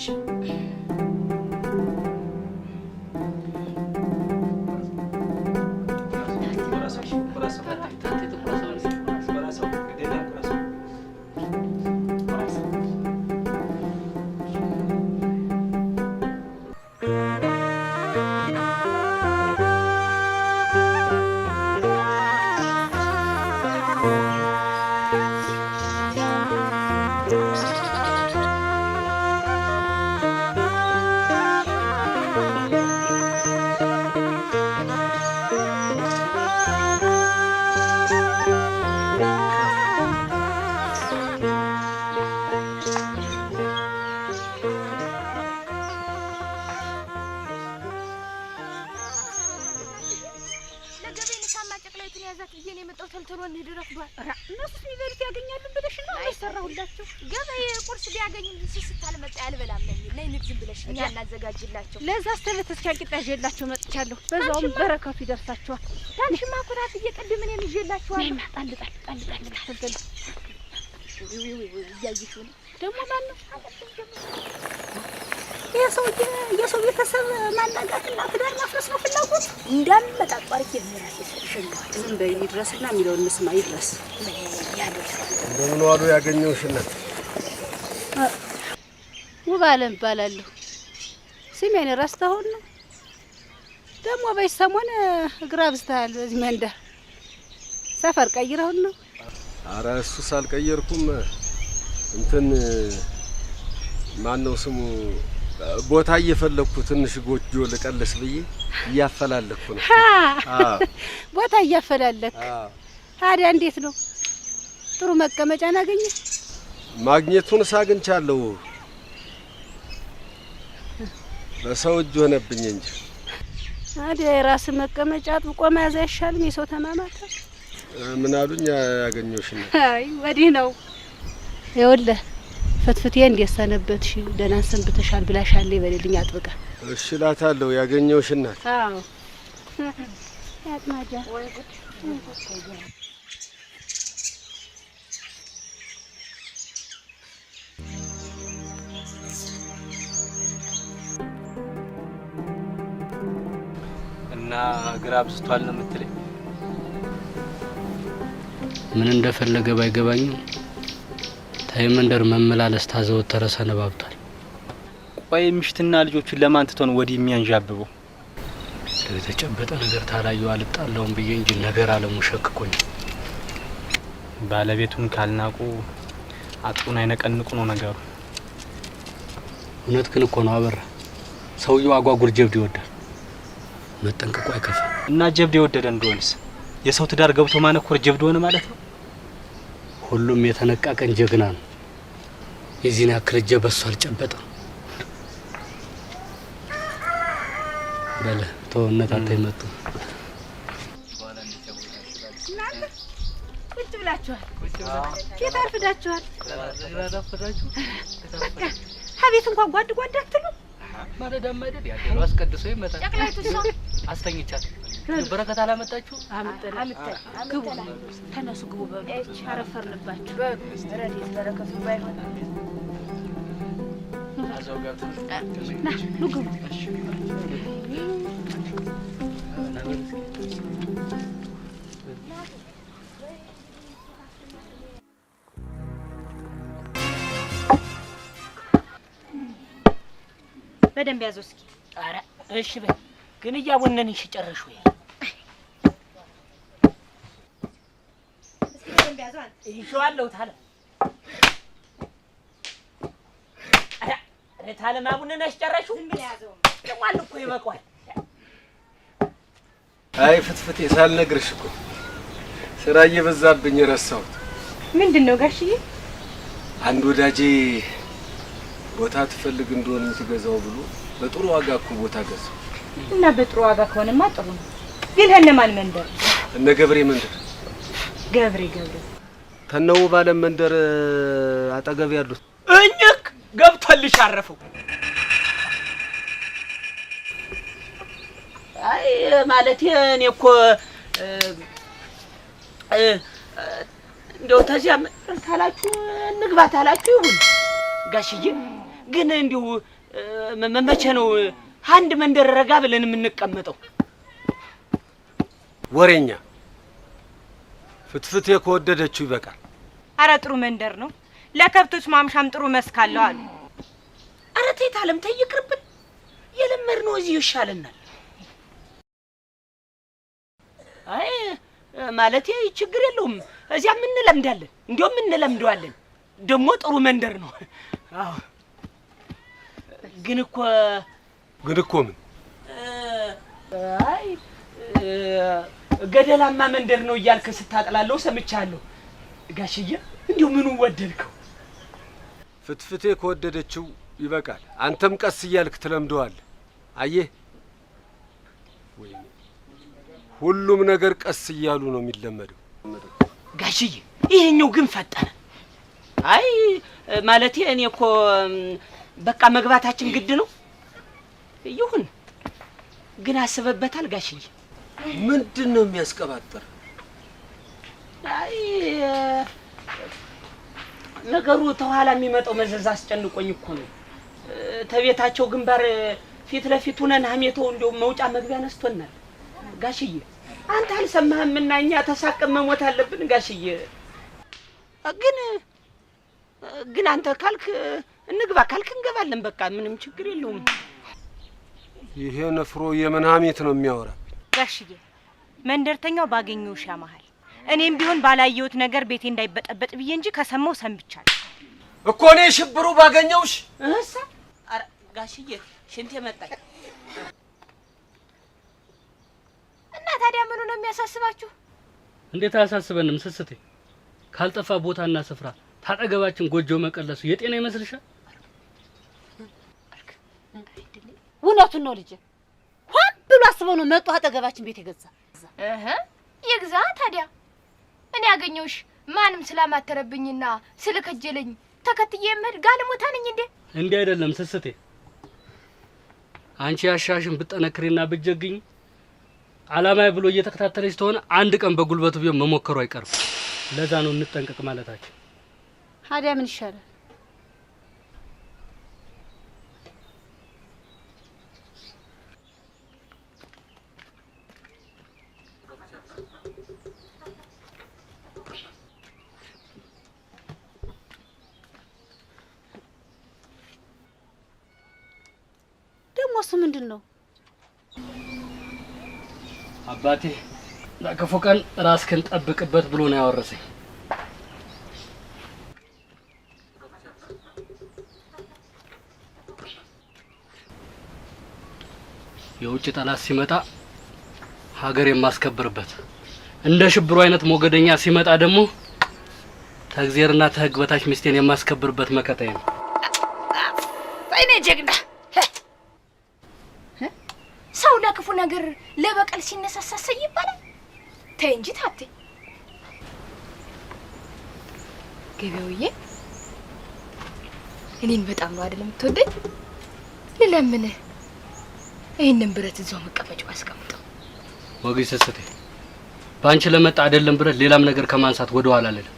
ያዛት ብዬ ነው የመጣው። ተልተሎ እንሂድ ረፍዷል። እነሱስ የሚበሉት ያገኛሉ ብለሽ ነው አይሰራሁላቸው። ገበያ ቁርስ ቢያገኙ ስስት አልመጣ ያልበላም ነው የሚል ነይ ንግድ ዝም ብለሽ እኛ እናዘጋጅላቸው። ለዛ አስተለት እስኪያቂጣ ይዤላቸው መጥቻለሁ። በዛውም በረከቱ ይደርሳቸዋል። ታንሽማ ኩራት እየቀድም እኔም ይዤላቸዋለሁ። ጣል ጣል ጣል ጣል ተልተሎ እያየሽ ነው ደግሞ ማን ነው የሰው ቤተሰብ ማናጋትና ትዳር ማፍረስ ነው ፍላጎት። እንዳመጣጡ አርኬ ምራስ ይሸንጋል። ዝም በይ ይድረስና የሚለውን መስማ ይድረስ። እንደምን ዋሉ ያገኘሁሽ እናት? ውብ አለም እባላለሁ። ስሜን ረስተኸው ነው? ደግሞ በሰሞን እግር አብዝተሃል። በዚህ መንደር ሰፈር ቀይረኸው ነው? ኧረ እሱስ አልቀየርኩም። እንትን ማን ነው ስሙ ቦታ እየፈለኩ ትንሽ ጎጆ ልቀልስ ብዬ እያፈላለኩ ነው። ቦታ እያፈላለክ? ታዲያ እንዴት ነው? ጥሩ መቀመጫ ናገኘ? ማግኘቱን ሳግኝቻለሁ። በሰው እጅ ሆነብኝ እንጂ። ታዲያ የራስ መቀመጫ አጥብቆ መያዝ አይሻልም? የሰው ተማማታ ምን አሉኝ ያገኘሁሽ ነው? አይ ወዲህ ነው። ይኸውልህ ፍትፍቴ እንዴት ሰነበትሽ? ደህና ሰንብተሻል ብላሻል ይበልልኝ አጥብቃ። እሺ እላታለሁ ያገኘሁሽ እናት። አዎ ያጥማጃ ወይ ጉድ። እና ግራ አብዝቷል ነው የምትለኝ? ምን እንደፈለገ ባይገባኝም መንደር መመላለስ ታዘወተረ ሰነባብቷል። ቆይ ምሽትና ልጆቹን ለማን ትቶን ወዲህ የሚያንዣብበው? የተጨበጠ ነገር ታላየው አልጣለውም ብዬ እንጂ ነገር አለሙ ሸክኮኝ። ባለቤቱን ካልናቁ አጥሩን አይነቀንቁ ነው ነገሩ። እውነት ግን እኮ ነው አበራ። ሰውየው አጓጉር ጀብድ ይወዳል። መጠንቀቁ አይከፋ። እና ጀብድ የወደደ እንደሆነስ የሰው ትዳር ገብቶ ማነኮር ጀብድ ሆነ ማለት ነው? ሁሉም የተነቃቀን ጀግና ነው። የዚህን ያክል እጀ በሱ አልጨበጠም። በለ ተወነት አታይመጡ። ቁጭ ብላችኋል? ኬት አርፍዳችኋል? ሀቤት እንኳን ጓድ ጓድ አትሉ? ማለዳማ አይደል ያለው አስቀድሶ ይመጣል። ጨቅላይቱ እሷ አስተኝቻት በረከት አላመጣችሁ? አመጣ ግቡ፣ ተነሱ ግቡ በሉ። እቺ አረፈርንባችሁ በሉ። ረዲት በረከቱ ባይሆን አዛው ጋር ና ኑ ግቡ። በደንብ ያዘው እስኪ። ኧረ እሺ በይ ግን እያቦነን ይጨርሹ ወይ እስኪ በደንብ ያዘው አንተ ይሽዋለሁ ታለ አረ ታለ ማቡነን አስጨረሹ ዝም ብለ ያዘው ለማን እኮ ይበቃዋል። አይ ፍትፍቴ ሳልነግርሽ እኮ ስራ እየበዛብኝ ረሳሁት። ምንድነው ጋሽዬ? አንድ ወዳጄ ቦታ ትፈልግ እንደሆነ ትገዛው ብሎ በጥሩ ዋጋ እኮ ቦታ ገዛው። እና በጥሩ ዋጋ ከሆነማ ጥሩ ነው። ግን እነማን መንደር? እነ ገብሬ መንደር። ገብሬ ተነው ባለ መንደር አጠገብ ያሉት እኝክ ገብቶልሽ አረፈው። አይ ማለት እኔ እኮ እንደው ተዚያም ታላችሁ ንግባ ታላችሁ ይሁን ጋሽዬ። ግን እንዲሁ መቼ ነው አንድ መንደር ረጋ ብለን የምንቀመጠው? ወሬኛ ፍትፍቴ ከወደደችው ይበቃል። አረ ጥሩ መንደር ነው። ለከብቶች ማምሻም ጥሩ መስክ አለው አሉ። አረ ተይ ታለም ተይ ይቅርብን። የለመድነው እዚህ ይሻለናል። አይ ማለቴ ችግር የለውም። እዚያ ምን እንለምዳለን? እንዲያው ምን እንለምደዋለን? ደግሞ ጥሩ መንደር ነው። አዎ ግን እኮ ምን አይ ገደላማ መንደር ነው እያልክ ስታጥላለሁ ሰምቻለሁ። ጋሽዬ እንዲሁ ምኑ ወደድከው? ፍትፍቴ ከወደደችው ይበቃል። አንተም ቀስ እያልክ ትለምደዋለህ። አየህ ወይኔ ሁሉም ነገር ቀስ እያሉ ነው የሚለመደው። ጋሽዬ ይሄኛው ግን ፈጠነ። አይ ማለቴ እኔ እኮ በቃ መግባታችን ግድ ነው። ይሁን ግን አስበበታል ጋሽዬ? ምንድን ነው የሚያስቀባጥር? አይ ነገሩ ተኋላ የሚመጣው መዘዝ አስጨንቆኝ እኮ ነው። ተቤታቸው ግንባር ፊት ለፊት ሆነን ሀሜተው እንደው መውጫ መግቢያ ነስቶናል። ጋሽዬ አንተ አልሰማህምና እኛ ተሳቀም መሞት አለብን ጋሽዬ። ግን አንተ ካልክ እንግባ ካልክ እንገባለን። በቃ ምንም ችግር የለውም። ይሄ ነፍሮ የምን ሀሜት ነው የሚያወራ? ጋሽዬ መንደርተኛው ባገኘው ሻማሃል እኔም ቢሆን ባላየሁት ነገር ቤቴ እንዳይበጠበጥ ብዬ እንጂ ከሰማው ሰምቻለሁ እኮ እኔ ሽብሩ ባገኘውሽ እሳ። አረ ጋሽዬ ሽንቴ መጣኝ። እና ታዲያ ምኑ ነው የሚያሳስባችሁ? እንዴት አያሳስበንም ስስቴ? ካልጠፋ ቦታና ስፍራ ታጠገባችን ጎጆ መቀለሱ የጤና ይመስልሻል? እውነቱን ነው ልጄ። ሆን ብሎ አስበው ነው መጡ አጠገባችን ቤት የገዛ። ይግዛ ታዲያ። እኔ ያገኘውሽ ማንም ስላማተረብኝና ስለከጀለኝ ተከትዬ የምሄድ ጋለሞታ ነኝ እንዴ? እንዲህ አይደለም ስስቴ። አንቺ ያሻሽን ብጠነክሪና ብትጀግኝ አላማይ ብሎ እየተከታተለሽ ተሆነ አንድ ቀን በጉልበቱ ቢሆን መሞከሩ አይቀርም። ለዛ ነው እንጠንቀቅ ማለታችን። ታዲያ ምን ይሻላል? ደግሞ እሱ ምንድን ነው? አባቴ ለክፉ ቀን ራስክን ጠብቅበት ብሎ ነው ያወረሰኝ። የውጭ ጠላት ሲመጣ ሀገር የማስከብርበት፣ እንደ ሽብሩ አይነት ሞገደኛ ሲመጣ ደግሞ ተግዜርና ተህግ በታች ሚስቴን የማስከብርበት መከታዬ ነው። አይኔ ጀግና ሰው ለክፉ ነገር ለበቀል ሲነሳሳ ይባላል። ተይ እንጂ ታቴ። ገበያውዬ እኔን በጣም ነው አይደለም የምትወደኝ? ልለምንህ ይሄንን ብረት እዛው መቀመጫው አስቀምጠው። ወግይ ስስቴ ባንቺ ለመጣ አይደለም ብረት ሌላም ነገር ከማንሳት ወደ ኋላ አልልም።